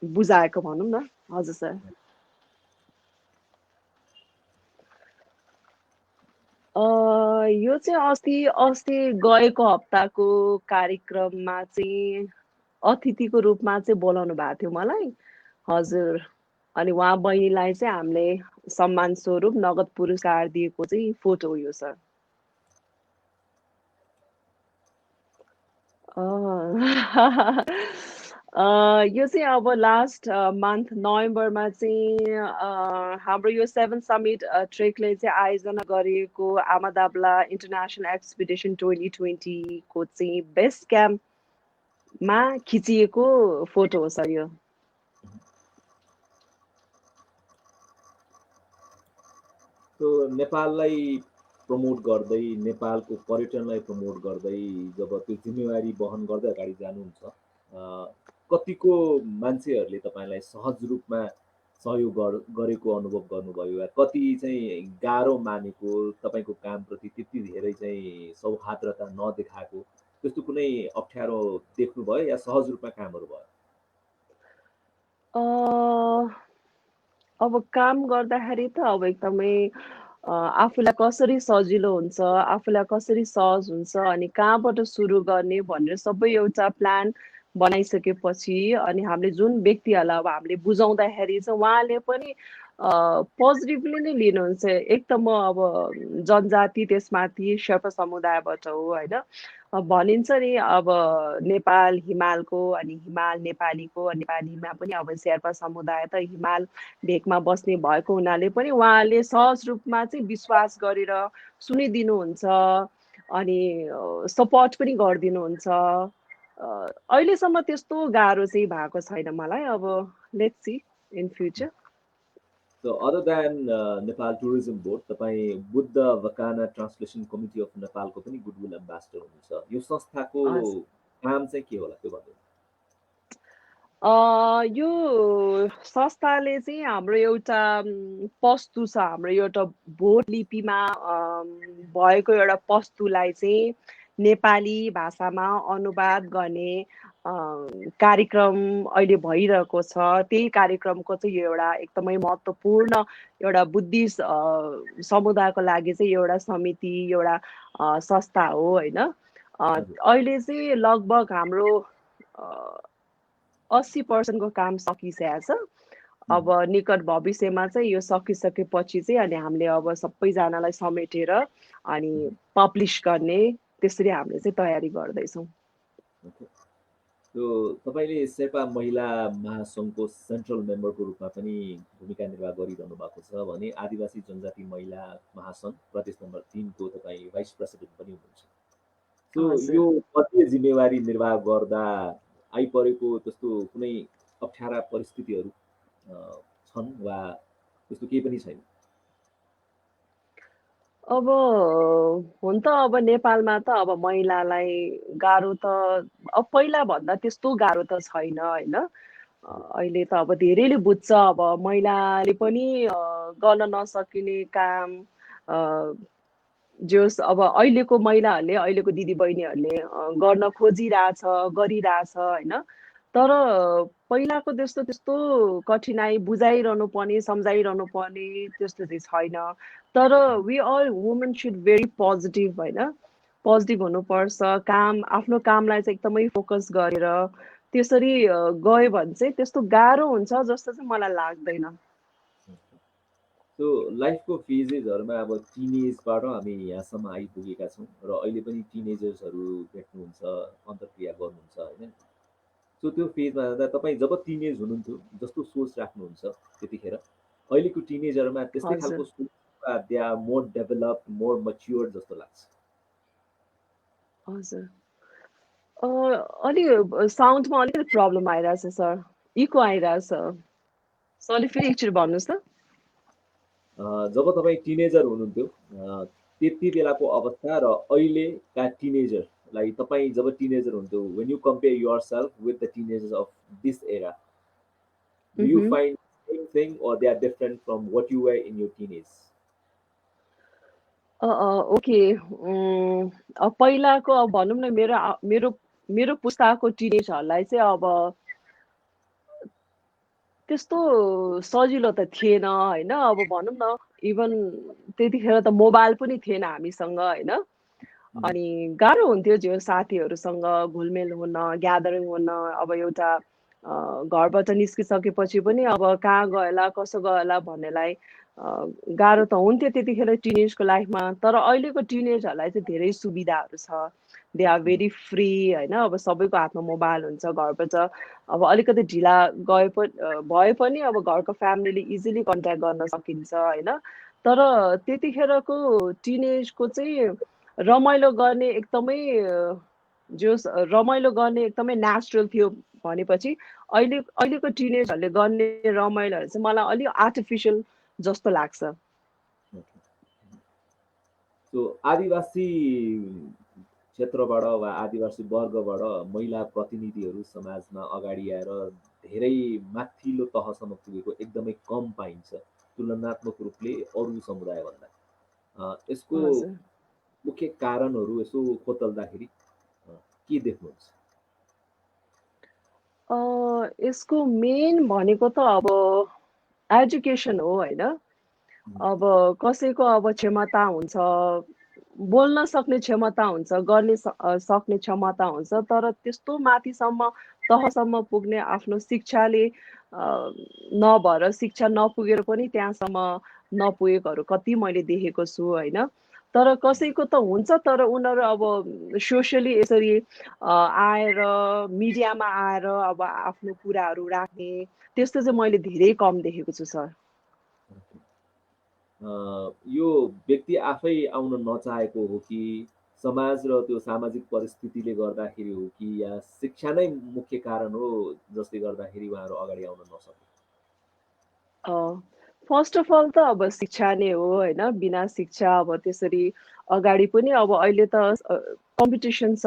बुझाएको भनौँ न। हजुर सर। यो चाहिँ अस्ति गएको हप्ताको कार्यक्रममा चाहिँ अतिथिको रूपमा चाहिँ बोलाउनु भएको थियो मलाई। हजुर, अनि उहाँ बहिनीलाई चाहिँ हामीले सम्मान स्वरूप नगद पुरस्कार दिएको चाहिँ फोटो हो यो सर। यो चाहिँ अब लास्ट मन्थ नोभेम्बरमा चाहिँ हाम्रो यो 7 समिट ट्रेकले चाहिँ आयोजना गरेको आमादाब्ला इन्टरनेसनल एक्सपिडिसन 2020 को चाहिँ बेस्ट क्याम्पमा खिचिएको फोटो हो सर यो। नेपाललाई प्रमोट गर्दै नेपालको पर्यटनलाई प्रमोट गर्दै जब त्यो जिम्मेवारी वहन गर्दै अगाडि जानुहुन्छ कतिको मान्छेहरूले तपाईँलाई सहज रूपमा सहयोग गरेको अनुभव गर्नुभयो या कति चाहिँ गाह्रो मानेको तपाईँको कामप्रति त्यति धेरै चाहिँ सौहार्द्रता नदेखाएको त्यस्तो कुनै अप्ठ्यारो देख्नुभयो या सहज रूपमा कामहरू भयो? अब काम गर्दाखेरि त अब एकदमै आफूलाई कसरी सजिलो हुन्छ, आफूलाई कसरी सहज हुन्छ अनि कहाँबाट सुरु गर्ने भनेर सबै एउटा प्लान बनाइसकेपछि अनि हामीले जुन व्यक्तिहरूलाई अब हामीले बुझाउँदाखेरि चाहिँ उहाँले पनि पोजिटिभली नै लिनुहुन्छ। एक त म अब जनजाति त्यसमाथि शेर्पा समुदायबाट हो होइन। भनिन्छ नि अब नेपाल हिमालको अनि हिमाल नेपालीको, नेपालीमा पनि अब शेर्पा समुदाय त हिमाल भेकमा बस्ने भएको हुनाले पनि उहाँले सहज रूपमा चाहिँ विश्वास गरेर सुनिदिनुहुन्छ अनि सपोर्ट पनि गरिदिनुहुन्छ। अहिलेसम्म त्यस्तो गाह्रो चाहिँ भएको छैन मलाई। अब let's see in future. So other than Nepal Tourism Board, तपाईँ बुद्ध वकाना ट्रान्सलेसन कमिटी अफ नेपालको पनि गुडविल एम्बेसडर हुनुहुन्छ। यो संस्थाको काम चाहिँ के होला त्यो भन्नु? यो संस्थाले चाहिँ हाम्रो एउटा पस्तु छ, हाम्रो एउटा भोट लिपिमा भएको एउटा पस्तुलाई चाहिँ नेपाली भाषामा अनुवाद गर्ने कार्यक्रम अहिले भइरहेको छ। त्यही कार्यक्रमको चाहिँ यो एउटा एकदमै महत्त्वपूर्ण एउटा बुद्धिस्ट समुदायको लागि चाहिँ एउटा समिति, एउटा संस्था हो होइन। अहिले चाहिँ लगभग हाम्रो 80% को काम सकिसकेको छ। अब निकट भविष्यमा चाहिँ यो सकिसकेपछि चाहिँ अनि हामीले अब सबैजनालाई समेटेर अनि पब्लिस गर्ने त्यसरी हामीले चाहिँ तयारी गर्दैछौँ। तपाईँले शेर्पा महिला महासङ्घको सेन्ट्रल मेम्बरको रूपमा पनि भूमिका निर्वाह गरिरहनु भएको छ भने आदिवासी जनजाति महिला महासङ्घ प्रदेश नम्बर 3 को तपाईँ भाइस प्रेसिडेन्ट पनि हुनुहुन्छ। सो यो कति जिम्मेवारी निर्वाह गर्दा आइपरेको त्यस्तो कुनै अप्ठ्यारा परिस्थितिहरू छन् वा त्यस्तो केही पनि छैन? अब हुन त अब नेपालमा त अब महिलालाई गाह्रो त अब पहिला भन्दा त्यस्तो गाह्रो त छैन होइन। अहिले त अब धेरैले बुझ्छ अब महिलाले पनि गर्न नसकिने काम जोस् अब अहिलेको महिलाहरूले, अहिलेको दिदीबहिनीहरूले गर्न खोजिरहेछ, गरिरहेछ होइन। तर पहिलाको जस्तो त्यस्तो कठिनाइ बुझाइरहनु पर्ने, सम्झाइरहनु पर्ने त्यस्तो चाहिँ छैन। तर we all women should very positive होइन, पोजिटिभ हुनुपर्छ। आफ्नो कामलाई चाहिँ एकदमै फोकस गरेर त्यसरी गयो भने चाहिँ त्यस्तो गाह्रो हुन्छ जस्तो चाहिँ मलाई लाग्दैन। सो लाइफको फेजेसहरूमा अब टिनेजबाट हामी यहाँसम्म आइपुगेका छौँ र अहिले पनि टिनेजर्सहरू भेट्नुहुन्छ, अन्तर्क्रिया गर्नुहुन्छ होइन। सो त्यो फेजमा जाँदा तपाईँ जब टिनेज हुनुहुन्थ्यो जस्तो सोच राख्नुहुन्छ त्यतिखेर अहिलेको टिनेजहरूमा त्यस्तै खालको सोच they are more develop, more mature जस्तो लाग्छ? हजुर, अलि साउन्डमा अलिकति प्रब्लम आइरहेछ सर, इको आइरहेछ। सरले फेरि एकचोटि भन्नुहोस् त। जब तपाईँ टिनेजर हुनुहुन्थ्यो त्यति बेलाको अवस्था र अहिलेका टिनेजरलाई तपाईँ जब टिनेजर हुन्थ्यो, when you compare yourself with the teenagers of this era, do you find same thing or they are different from what you were in your teenage? Okay, पहिलाको अब भनौँ न मेरो पुस्ताको टिनेजहरूलाई चाहिँ अब त्यस्तो सजिलो त थिएन होइन। अब भनौँ न इभन त्यतिखेर त मोबाइल पनि थिएन हामीसँग होइन। अनि गाह्रो हुन्थ्यो जो साथीहरूसँग घुलमेल हुन, ग्यादरिङ हुन। अब एउटा घरबाट निस्किसकेपछि पनि अब कहाँ गएला कसो गएला भन्नेलाई गाह्रो त हुन्थ्यो त्यतिखेर टिनेजको लाइफमा। तर अहिलेको टिनेजहरूलाई चाहिँ धेरै सुविधाहरू छ, दे आर भेरी फ्री होइन। अब सबैको हातमा मोबाइल हुन्छ घरबाट। अब अलिकति ढिला भए पनि अब घरको फ्यामिलीले इजिली कन्ट्याक्ट गर्न सकिन्छ होइन। तर त्यतिखेरको टिनेजको चाहिँ रमाइलो गर्ने एकदमै नेचुरल थियो भनेपछि अहिलेको टिनेजहरूले गर्ने रमाइलोहरू चाहिँ मलाई अलि आर्टिफिसियल जस्तो लाग्छ। सो आदिवासी क्षेत्रबाट वा आदिवासी वर्गबाट महिला प्रतिनिधिहरू समाजमा अगाडि आएर धेरै माथिल्लो तहसम्म पुगेको एकदमै कम पाइन्छ तुलनात्मक रूपले अरू समुदायभन्दा। यसको हजुर। मुख्य कारणहरू यसो खोतल्दाखेरि के देख्नुहुन्छ? यसको मेन भनेको त अब एजुकेसन हो होइन। अब कसैको अब क्षमता हुन्छ, बोल्न सक्ने क्षमता हुन्छ, गर्ने सक्ने क्षमता हुन्छ, तर त्यस्तो माथिसम्म तहसम्म पुग्ने आफ्नो शिक्षाले नभएर शिक्षा नपुगेर पनि त्यहाँसम्म नपुगेकोहरू कति मैले देखेको छु होइन। तर कसैको त हुन्छ, तर उनीहरू अब सोसियली यसरी आएर मिडियामा आएर अब आफ्नो कुराहरू राख्ने त्यस्तो चाहिँ मैले धेरै कम देखेको छु सर। यो व्यक्ति आफै आउन नचाहेको हो कि समाज र त्यो सामाजिक परिस्थितिले गर्दाखेरि हो कि या शिक्षा नै मुख्य कारण हो जसले गर्दाखेरि उहाँहरू अगाडि आउन नसके? फर्स्ट अफ अल त अब शिक्षा नै हो होइन। बिना शिक्षा अब त्यसरी अगाडि पनि अब अहिले त कम्पिटिसन छ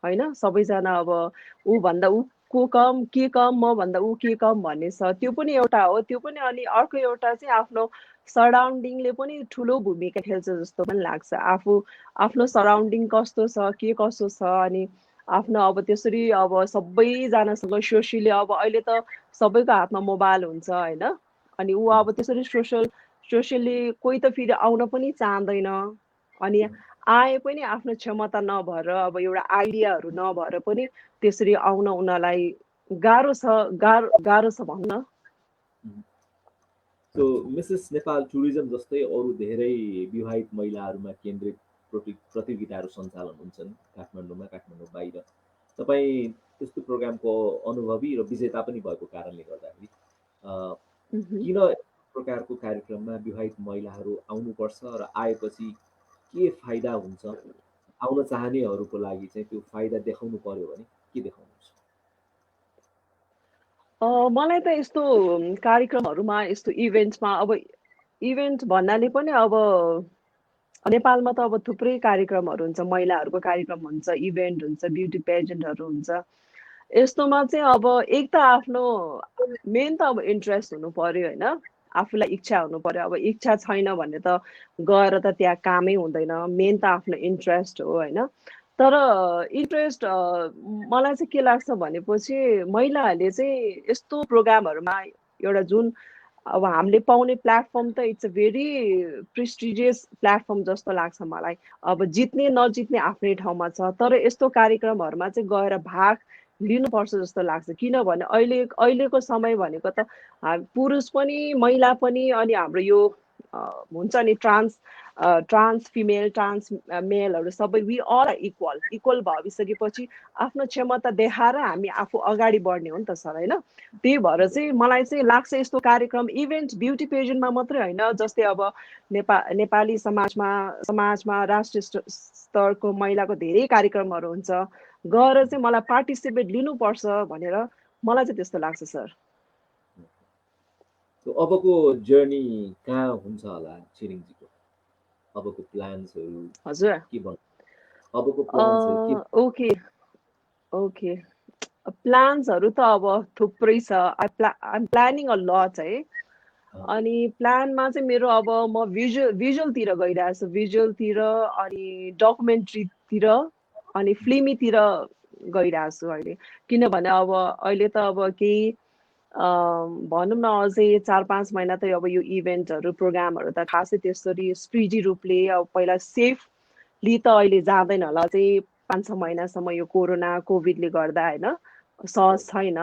होइन। सबैजना अब ऊभन्दा ऊ को कम के कम, मभन्दा ऊ के कम भन्ने छ, त्यो पनि एउटा हो। त्यो पनि अनि अर्को एउटा चाहिँ आफ्नो सराउन्डिङले पनि ठुलो भूमिका खेल्छ जस्तो पनि लाग्छ। आफ्नो सराउन्डिङ कस्तो छ, के कसो छ, अनि आफ्नो अब त्यसरी अब सबैजनासँग सोसियली अब अहिले त सबैको हातमा मोबाइल हुन्छ होइन। अनि ऊ अब त्यसरी सोसियली कोही त फेरि आउन पनि चाहँदैन, अनि आए पनि आफ्नो क्षमता नभएर अब एउटा आइडियाहरू नभएर पनि त्यसरी आउन उनीहरूलाई गाह्रो छ, गाह्रो छ भन्न। सो मिसेस नेपाल टुरिज्म जस्तै अरू धेरै विवाहित महिलाहरूमा केन्द्रित प्रतियोगिताहरू सञ्चालन हुन्छन् काठमाडौँमा, काठमाडौँ बाहिर। तपाईँ त्यस्तो प्रोग्रामको अनुभवी र विजेता पनि भएको कारणले गर्दाखेरि किन प्रकारको कार्यक्रममा विवाहित महिलाहरू आउनुपर्छ र आएपछि के फाइदा हुन्छ? आउन चाहनेहरूको लागि चाहिँ त्यो फाइदा देखाउनु पर्यो भने के देखाउनुहुन्छ? मलाई त यस्तो कार्यक्रमहरूमा, यस्तो इभेन्ट्समा, अब इभेन्ट भन्नाले पनि अब नेपालमा त अब थुप्रै कार्यक्रमहरू हुन्छ, महिलाहरूको कार्यक्रम हुन्छ, इभेन्ट हुन्छ, ब्युटी पेजेन्टहरू हुन्छ। यस्तोमा चाहिँ अब एक त आफ्नो मेन त अब इन्ट्रेस्ट हुनु पर्यो होइन। आफूलाई इच्छा हुनु पर्यो। अब इच्छा छैन भने त गएर त त्यहाँ कामै हुँदैन। मेन त आफ्नो इन्ट्रेस्ट हो होइन। तर इन्ट्रेस्ट मलाई चाहिँ के लाग्छ भनेपछि महिलाहरूले चाहिँ यस्तो प्रोग्रामहरूमा एउटा जुन अब हामीले पाउने प्लेटफर्म त it's a very prestigious platform जस्तो लाग्छ मलाई। अब जित्ने नजित्ने आफ्नै ठाउँमा छ, तर यस्तो कार्यक्रमहरूमा चाहिँ गएर भाग लिनुपर्छ जस्तो लाग्छ। किनभने अहिलेको समय भनेको त पुरुष पनि महिला पनि, अनि हाम्रो यो हुन्छ नि ट्रान्स फिमेल, ट्रान्स मेलहरू सबै वी अल इक्वल भइसकेपछि आफ्नो क्षमता देखाएर हामी आफू अगाडि बढ्ने हो नि त सर होइन। त्यही भएर चाहिँ मलाई चाहिँ लाग्छ यस्तो कार्यक्रम इभेन्ट ब्युटी पेजेन्टमा मात्रै होइन, जस्तै अब नेपाली समाजमा राष्ट्रिय स्तरको महिलाको धेरै कार्यक्रमहरू हुन्छ, गएर चाहिँ मलाई पार्टिसिपेट लिनुपर्छ भनेर मलाई चाहिँ त्यस्तो लाग्छ सर। अबको जर्नी कहाँ हुन्छ होला छिरिङजीको? अबको प्लान्सहरू हजुर। के भन्नु? अबको प्लान्सहरू के? ओके ओके प्लान्सहरू त अब थुप्रै छ। आइम प्लानिङ अ लट है। अनि प्लानमा चाहिँ मेरो अब म भिजुअलतिर गइरहेको छु, भिजुअलतिर अनि डकुमेन्ट्रीतिर अनि फिल्मीतिर गइरहेको छु अहिले। किनभने अब अहिले त अब केही भनौँ न अझै 4-5 महिना त अब यो इभेन्टहरू प्रोग्रामहरू त खासै त्यसरी स्पिडी रूपले अब पहिला सेफली त अहिले जाँदैन होला, चाहिँ 5-6 महिनासम्म यो कोरोना कोभिडले गर्दा होइन सहज छैन।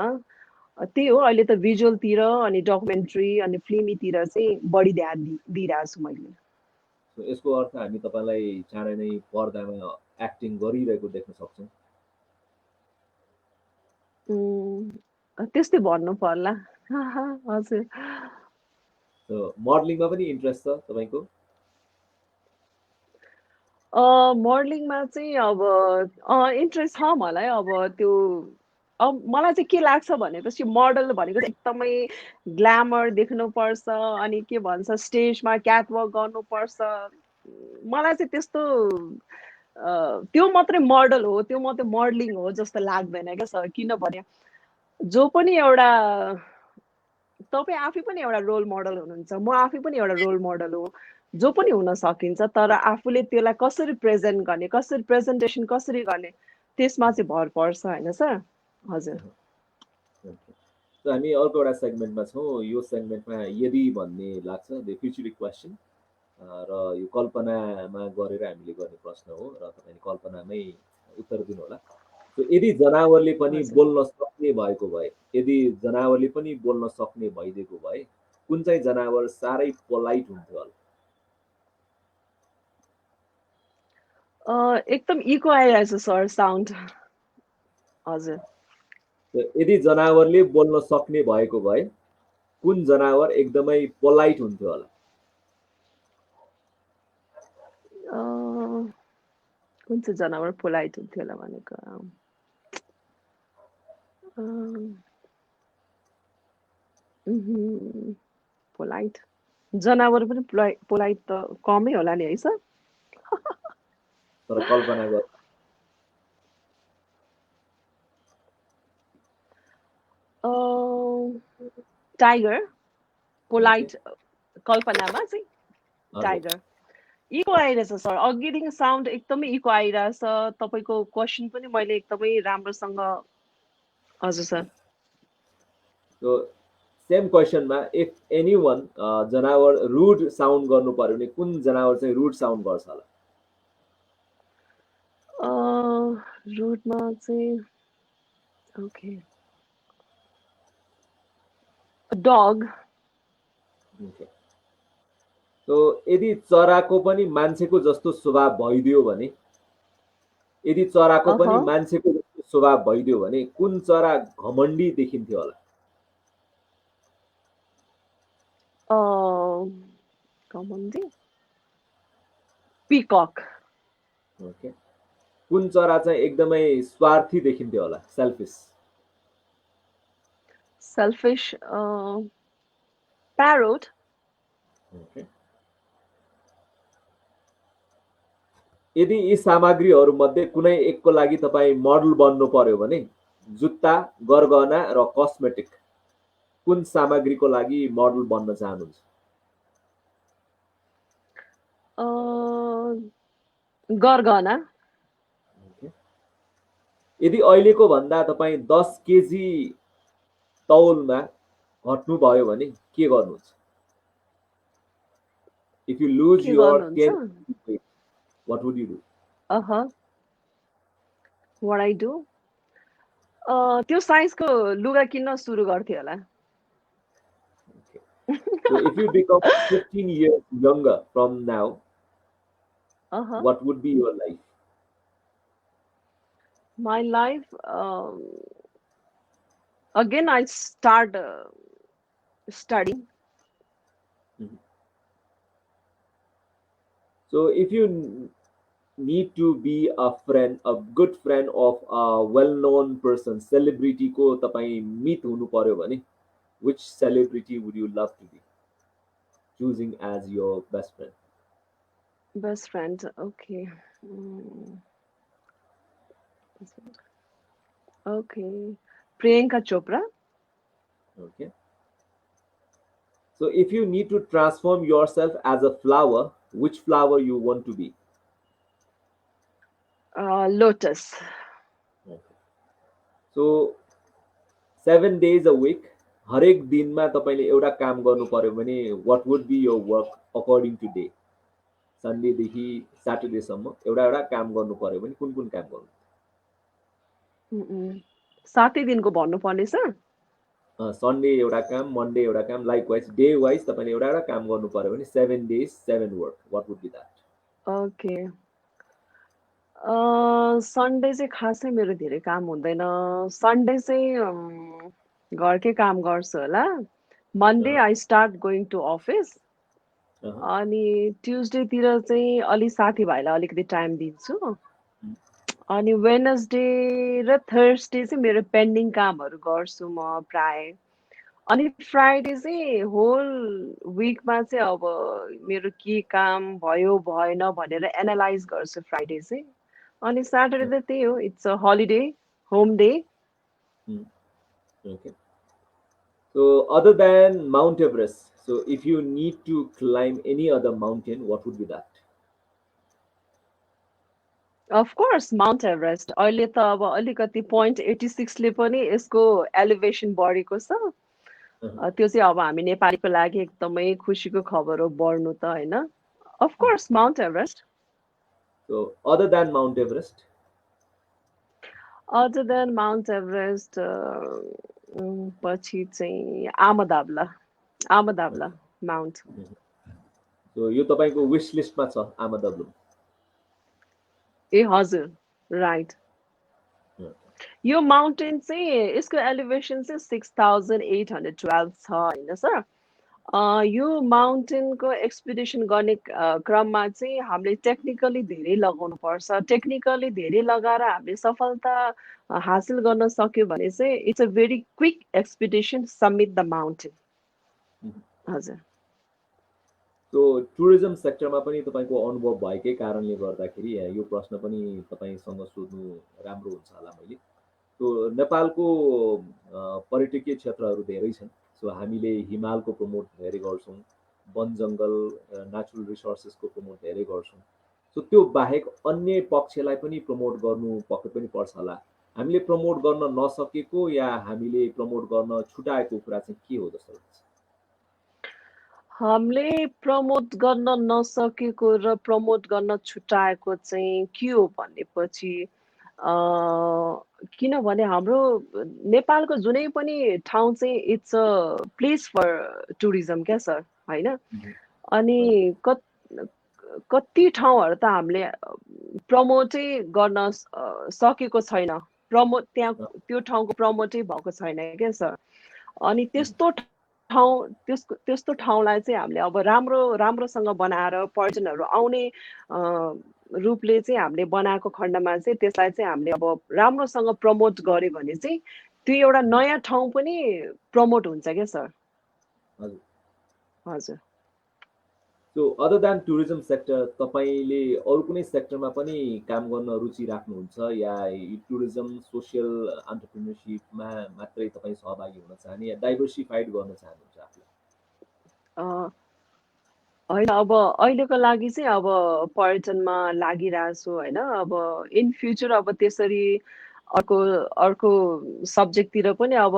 त्यही हो, अहिले त भिजुअलतिर अनि डकुमेन्ट्री अनि फिल्मीतिर चाहिँ बढी ध्यान दिइरहेको छु मैले। यसको अर्थ हामी तपाईँलाई चाँडै नै पर्दामा एक्टिङ गरिरहेको देख्न सक्छौँ? त्यस्तै भन्नु पर्ला। हजुर। मोडलिङमा पनि इन्ट्रेस्ट छ तपाईँको? मोडलिङमा चाहिँ अब इन्ट्रेस्ट छ मलाई। अब त्यो अब मलाई चाहिँ के लाग्छ भनेपछि मोडल भनेको चाहिँ एकदमै ग्ल्यामर देख्नुपर्छ, अनि के भन्छ स्टेजमा क्याटवक गर्नुपर्छ, मलाई चाहिँ त्यस्तो त्यो मात्रै मोडल हो, त्यो मात्रै मोडलिङ हो जस्तो लाग्दैन क्या सर। किनभने जो पनि एउटा तपाईँ आफै पनि एउटा रोल मोडल हुनुहुन्छ, म आफै पनि एउटा रोल मोडल हो, जो पनि हुन सकिन्छ। तर आफूले त्यसलाई कसरी प्रेजेन्ट गर्ने, कसरी प्रेजेन्टेसन कसरी गर्ने, त्यसमा चाहिँ भर पर्छ होइन सर? हजुर। So हामी अर्को एउटा सेगमेन्टमा छौँ। यो सेगमेन्टमा यदि भन्ने लाग्छ द फ्युचरिक क्वेसन र यो कल्पनामा गरेर हामीले गर्ने प्रश्न हो र तपाईँले कल्पनामै उत्तर दिनु होला। So यदि जनावरले पनि हजुर। बोल्न सक्ने भएको भए, यदि जनावरले पनि बोल्न सक्ने भइदिएको भए कुन चाहिँ जनावर साह्रै पोलाइट हुन्थ्यो होला? एकदम इको आइरहेछ सर साउन्ड। हजुर। So यदि जनावरले बोल्न सक्ने भएको भए कुन जनावर एकदमै पोलाइट हुन्थ्यो होला? कुन चाहिँ जनावर पोलाइट हुन्थ्यो होला भनेको? पोलाइट जनावर पनि पोलाइट त कमै होला नि है सर? तर कल्पना गर। टाइगर पोलाइट कल्पनामा चाहिँ टाइगर। इको आइरहेछ सर, अघिदेखि साउन्ड एकदमै इको आइरहेछ। तपाईँको क्वेसन पनि मैले एकदमै राम्रोसँग। हजुर सर। So सेम क्वेसनमा इफ एनीवन जनावर रुड साउन्ड गर्नु पर्यो भने कुन जनावर चाहिँ रुड साउन्ड गर्छ होला? रुडमा चाहिँ ओके डग। So यदि चराको पनि मान्छेको जस्तो स्वभाव भइदियो भने, यदि चराको पनि मान्छेको जस्तो स्वभाव भइदियो भने कुन चरा घमण्डी देखिन्थ्यो होला? घमण्डी पिकक। ओके। कुन चरा चाहिँ एकदमै स्वार्थी देखिन्थ्यो होला? सेल्फिश। Selfish parrot. ओके। यदि यी सामग्रीहरू मध्ये कुनै एकको लागि तपाईँ मोडल बन्नु पर्यो भने जुत्ता, गरगहना र कस्मेटिक कुन सामग्रीको लागि मोडल बन्न चाहनुहुन्छ? गरगहना। यदि अहिलेको भन्दा तपाईँ 10 केजी तौलमा घट्नु भयो भने के गर्नुहुन्छ? If you lose your 10 weight, what would you do? What I do? त्यो साइजको लुगा किन्न सुरु गर्थ्यो होला। So if you become 15 years younger from now, what would be your life? My life, again I start studying. So if you need to be a friend, a good friend of a well-known person, celebrity को तपाईं meet हुनु पर्यो भने, which celebrity would you love to be choosing as your best friend? Best friend, okay. Okay, Priyanka Chopra. Okay. So if you need to transform yourself as a flower, which flower you want to be? Lotus. Okay. So 7 days a week, हरेक दिनमा तपाईले एउटा काम गर्नु पर्यो भने what would be your work according to day? Sunday देखि Saturday सम्म एउटा काम गर्नु पर्यो भने कुन काम गर्नु? 7 दिनको भन्नु पर्ने सर? Sunday एउटा काम, Monday एउटा काम, likewise day wise तपाईले एउटा काम गर्नु पर्यो भने 7 days 7 work. What would be that? Okay. Sunday चाहिँ खासै मेरो धेरै काम हुँदैन। सन्डे चाहिँ घरकै काम गर्छु होला। Monday I start going to office. अनि ट्युजडेतिर चाहिँ अलि साथीभाइलाई अलिकति टाइम दिन्छु। अनि वेडनेसडे र थर्सडे चाहिँ मेरो पेन्डिङ कामहरू गर्छु म प्राय। अनि फ्राइडे चाहिँ होल विकमा चाहिँ अब मेरो के काम भयो भएन भनेर एनालाइज गर्छु फ्राइडे चाहिँ। अनि स्याटरडे त त्यही हो, it's a holiday, home day. Okay. So, other than Mount Everest, so if you need to climb any other mountain, what would be that? Of course Mount Everest. अहिले त अब अलिकति 0.86ले पनि यसको एलिभेसन बढेको छ। Uh-huh. त्यो चाहिँ अब हामी नेपालीको लागि एकदमै खुसीको खबर हो बढ्नु त होइन। Of course Mount Everest. So, other than Mount Everest, other than Mount Everest पछि चाहिँ आमदाब्ला, आमदाब्ला माउन्ट। so यो तपाईँको विश लिस्टमा छ आमादब्लुम। ए हजुर, राइट। यो माउन्टेन चाहिँ यसको एलिभेसन चाहिँ 6812 छ होइन सर। यो माउन्टेनको एक्सपिडिसन गर्ने क्रममा चाहिँ हामीले टेक्निकली धेरै लगाउनु पर्छ। टेक्निकली धेरै लगाएर हामीले सफलता हासिल गर्न सक्यो भने चाहिँ it's a very quick expedition summit the mountain. हजुर। सो टुरिज्म सेक्टरमा पनि तपाईँको अनुभव भएकै कारणले गर्दाखेरि यो प्रश्न पनि तपाईँसँग सोध्नु राम्रो हुन्छ होला मैले। सो नेपालको पर्यटकीय क्षेत्रहरू धेरै छन्। सो हामीले हिमालको प्रमोट धेरै गर्छौँ, वन जङ्गल नेचुरल रिसोर्सेसको प्रमोट धेरै गर्छौँ। सो त्यो बाहेक अन्य पक्षलाई पनि प्रमोट गर्नु पक्कै पनि पर्छ होला। हामीले प्रमोट गर्न नसकेको या हामीले प्रमोट गर्न छुटाएको कुरा चाहिँ के हो जस्तो लाग्छ? हामीले प्रमोट गर्न नसकेको र प्रमोट गर्न छुटाएको चाहिँ के हो भनेपछि किनभने हाम्रो नेपालको जुनै पनि ठाउँ चाहिँ it's a place for tourism क्या सर होइन। अनि कति ठाउँहरू त हामीले प्रमोटै गर्न सकेको छैन, प्रमोट त्यहाँ त्यो ठाउँको प्रमोटै भएको छैन क्या सर। अनि त्यस्तो ठाउँलाई चाहिँ हामीले अब राम्रोसँग बनाएर पर्यटनहरू आउने रूपले चाहिँ हामीले बनाएको खण्डमा चाहिँ त्यसलाई चाहिँ हामीले अब राम्रोसँग प्रमोट गर्यो भने चाहिँ त्यो एउटा नयाँ ठाउँ पनि प्रमोट हुन्छ क्या सर। हजुर हजुर। So other than tourism sector तपाईँले अरू कुनै सेक्टरमा पनि काम गर्न रुचि राख्नुहुन्छ या टुरिज्म सोसियल एन्टरप्रेन्योरसिपमा मात्रै तपाईँ सहभागी हुन चाहने या डाइभर्सिफाइड गर्न चाहनुहुन्छ आफूलाई? होइन, अब अहिलेको लागि चाहिँ अब पर्यटनमा लागिरहेको छु होइन। अब इन फ्युचर अब त्यसरी अर्को अर्को सब्जेक्टतिर पनि अब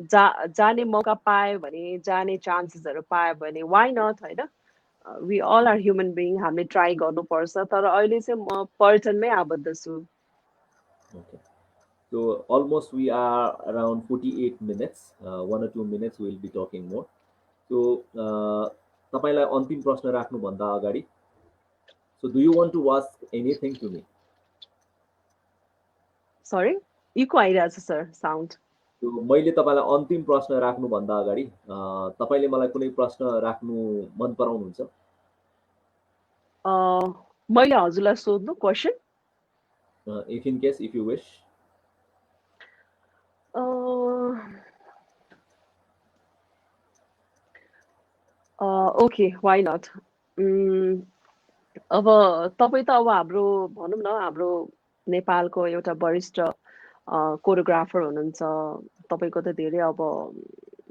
जाने मौका पायो भने, जाने चान्सेसहरू पायो भने वाइ नट होइन। We all are human being, हामीले ट्राई गर्नुपर्छ। तर अहिले चाहिँ म पर्यटनमै आबद्ध छु। Okay. So almost we are around 48 minutes. 1 or 2 minutes we will be talking more. So तपाईँलाई अन्तिम प्रश्न राख्नुभन्दा अगाडि, so do you want to ask anything to me? Sorry, echo आइरहेछ सर साउन्ड। मैले तपाईँलाई अन्तिम प्रश्न राख्नुभन्दा अगाडि तपाईँले मलाई कुनै प्रश्न राख्नु मन पराउनुहुन्छ? मैले हजुरलाई सोध्नु question? If in case, if you wish. Okay, why not. अब तपाईँ त अब हाम्रो भनौँ न हाम्रो नेपालको एउटा वरिष्ठ कोरियोग्राफर हुनुहुन्छ। तपाईँको त धेरै अब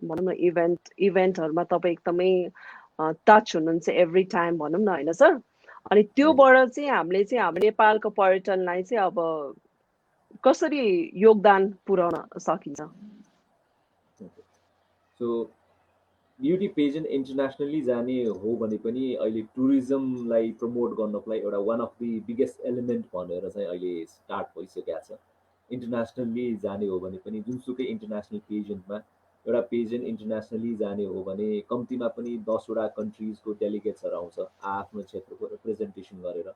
भनौँ न इभेन्टहरूमा तपाईँ एकदमै टच हुनुहुन्छ एभ्री टाइम भनौँ न होइन सर। अनि त्योबाट चाहिँ हामीले चाहिँ हाम्रो नेपालको पर्यटनलाई चाहिँ अब कसरी योगदान पुर्याउन सकिन्छ? सो ब्युटी पेजेन्ट इन्टरनेसनली जाने हो भने पनि अहिले टुरिज्मलाई प्रमोट गर्नको लागि एउटा one of the biggest element भनेर चाहिँ अहिले स्टार्ट भइसकेको छ। इन्टरनेसनली जाने हो भने पनि जुनसुकै इन्टरनेसनल पेजेन्टमा एउटा पेजेन्ट इन्टरनेसनली जाने हो भने कम्तीमा पनि 10वटा कन्ट्रिजको डेलिगेट्सहरू आउँछ आफ्नो क्षेत्रको रिप्रेजेन्टेसन गरेर,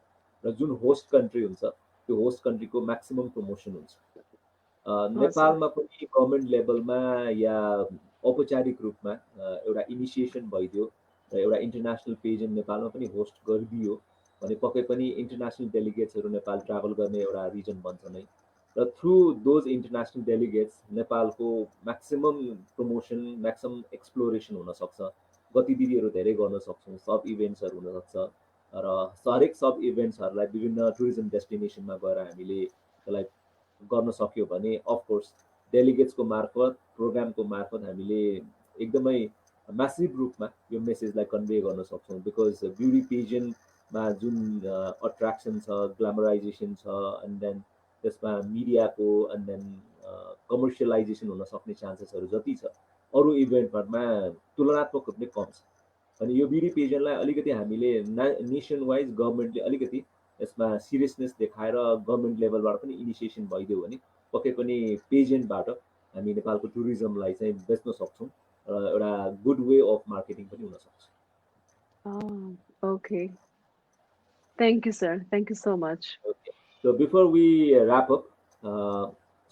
र जुन होस्ट कन्ट्री हुन्छ त्यो होस्ट कन्ट्रीको म्याक्सिमम प्रमोसन हुन्छ। नेपालमा पनि गभर्मेन्ट लेभलमा या औपचारिक रूपमा एउटा इनिसिएसन भइदियो र एउटा इन्टरनेसनल पेजेन्ट नेपालमा पनि होस्ट गरिदियो भने पक्कै पनि इन्टरनेसनल डेलिगेट्सहरू नेपाल ट्राभल गर्ने एउटा रिजन बन्छ नै। र थ्रु दोज इन्टरनेसनल डेलिगेट्स नेपालको म्याक्सिमम प्रमोसन म्याक्सिमम एक्सप्लोरेसन हुनसक्छ, गतिविधिहरू धेरै गर्न सक्छौँ, सब इभेन्ट्सहरू हुनसक्छ र हरेक सब इभेन्ट्सहरूलाई विभिन्न टुरिज्म डेस्टिनेसनमा गएर हामीले त्यसलाई गर्न सक्यो भने अफकोर्स डेलिगेट्सको मार्फत प्रोग्रामको मार्फत हामीले एकदमै म्यासिभ रूपमा यो मेसेजलाई कन्भे गर्न सक्छौँ। बिकज ब्युटी पेजेन्टमा जुन अट्र्याक्सन छ, ग्ल्यामराइजेसन छ, एन्ड देन त्यसमा मिडियाको एन्ड देन कमर्सियलाइजेसन हुन सक्ने चान्सेसहरू जति छ अरू इभेन्टहरूमा तुलनात्मक रूपले कम छ। अनि यो ब्युटी पेजेन्टलाई अलिकति हामीले नेसन वाइज गभर्मेन्टले अलिकति यसमा सिरियसनेस देखाएर गभर्मेन्ट लेभलबाट पनि इनिसिएसन भइदियो भने पक्कै पनि पेजेन्टबाट हामी नेपालको टुरिज्मलाई चाहिँ बेच्न सक्छौँ र एउटा गुड वे अफ मार्केटिङ पनि हुनसक्छ। Okay, thank you sir, thank you so much. Okay. So before we wrap up,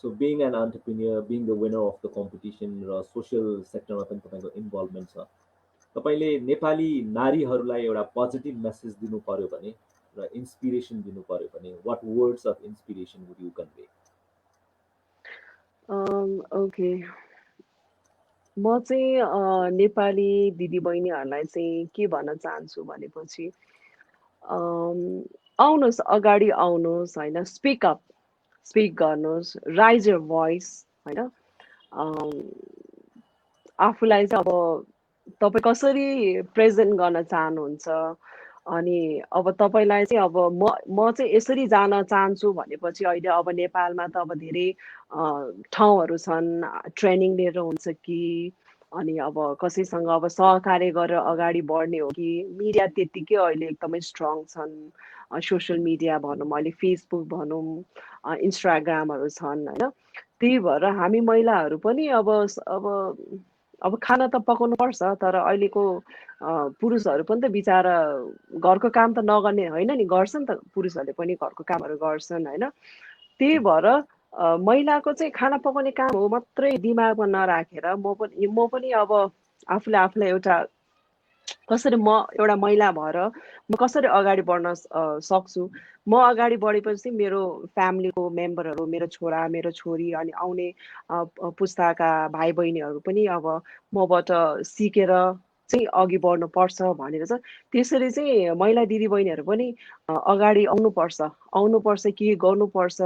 so being an entrepreneur, being the winner of the competition र सोसियल सेक्टरमा पनि तपाईँको इन्भल्भमेन्ट छ, तपाईँले नेपाली नारीहरूलाई एउटा पोजिटिभ मेसेज दिनु पर्यो भने र इन्सपिरेसन दिनु पर्यो भने what words of inspiration would you convey? Okay, म चाहिँ नेपाली दिदीबहिनीहरूलाई चाहिँ के भन्न चाहन्छु भनेपछि आउनुहोस्, अगाडि आउनुहोस् होइन, स्पिक गर्नुहोस्, राइज यर भोइस होइन। आफूलाई चाहिँ अब तपाईँ कसरी प्रेजेन्ट गर्न चाहनुहुन्छ, अनि अब तपाईँलाई चाहिँ अब म चाहिँ यसरी जान चाहन्छु भनेपछि अहिले अब नेपालमा त अब धेरै ठाउँहरू छन्, ट्रेनिङ लिएर हुन्छ कि अनि अब कसैसँग अब सहकार्य गरेर अगाडि बढ्ने हो कि, मिडिया त्यत्तिकै अहिले एकदमै स्ट्रङ छन्, सोसियल मिडिया भनौँ, अहिले फेसबुक भनौँ, इन्स्टाग्रामहरू छन् होइन। त्यही भएर हामी महिलाहरू पनि अब खाना त पकाउनु पर्छ, तर अहिलेको पुरुषहरू पनि त बिचारा घरको काम त नगर्ने होइन नि, गर्छन् त, पुरुषहरूले पनि घरको कामहरू गर्छन् होइन। त्यही भएर महिलाको चाहिँ खाना पकाउने काम हो मात्रै दिमागमा नराखेर म पनि अब आफूलाई एउटा कसरी म एउटा महिला भएर म कसरी अगाडि बढ्न सक्छु, म अगाडि बढेपछि मेरो फ्यामिलीको मेम्बरहरू, मेरो छोरा, मेरो छोरी अनि आउने पुस्ताका भाइ बहिनीहरू पनि अब मबाट सिकेर चाहिँ अघि बढ्नुपर्छ भनेर चाहिँ त्यसरी चाहिँ महिला दिदीबहिनीहरू पनि अगाडि आउनुपर्छ, के गर्नुपर्छ,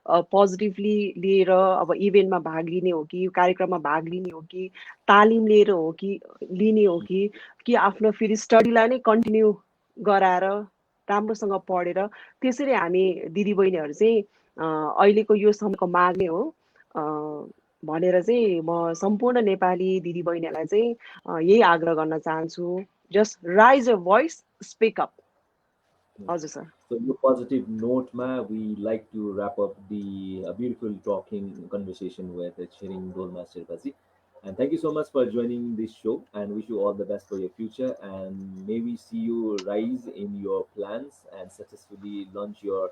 पोजिटिभली लिएर अब इभेन्टमा भाग लिने हो कि, कार्यक्रममा भाग लिने हो कि, तालिम लिएर हो कि लिने हो कि आफ्नो फेरि स्टडीलाई नै कन्टिन्यू गराएर राम्रोसँग पढेर त्यसरी हामी दिदीबहिनीहरू चाहिँ अहिलेको यो समयको माग नै हो भनेर चाहिँ म सम्पूर्ण नेपाली दिदीबहिनीहरूलाई चाहिँ यही आग्रह गर्न चाहन्छु, just raise your voice, speak up. हजुर sir. So, your positive note, we like to wrap up the beautiful talking conversation with Chering Dolma Sherpaji. And thank you so much for joining this show and wish you all the best for your future. And may we see you rise in your plans and successfully launch your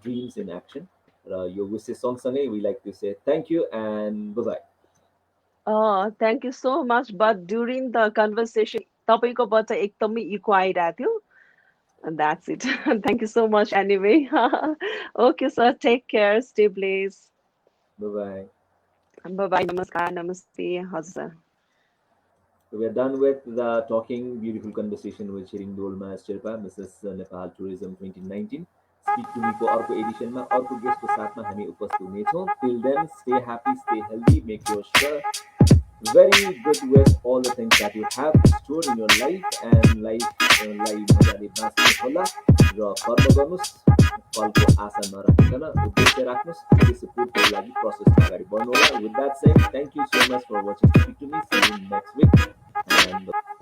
dreams in action. Your wishes song sangay, we like to say thank you and bye-bye. Thank you so much. But during the conversation, तपाईँकोबाट एकदमै इको आइरहेको थियो. And that's it. Thank you so much anyway. Okay, sir. Take care. Stay blessed. Bye-bye. Bye-bye. Namaskar. Namaste. Hazar. So we are done with the talking, beautiful conversation with Chering Dolma Sherpa, Mrs. Nepal Tourism 2019. Speak to me for अर्को एडिसनमा अर्को गेस्टको साथमा हामी उपस्थित हुनेछौँ. Till then, stay happy, stay healthy, make your sure very good with all the things that you have stored in your life and life मजाले बाँच्नु होला र कर्म गर्नुस्, फलको आशा नराखिकन उद्देश्य राख्नुस्, सपोर्टको लागि प्रोसेसमा अगाडि बढ्नु होला. With that said, thank you so much for watching Speak to Me. See you next week and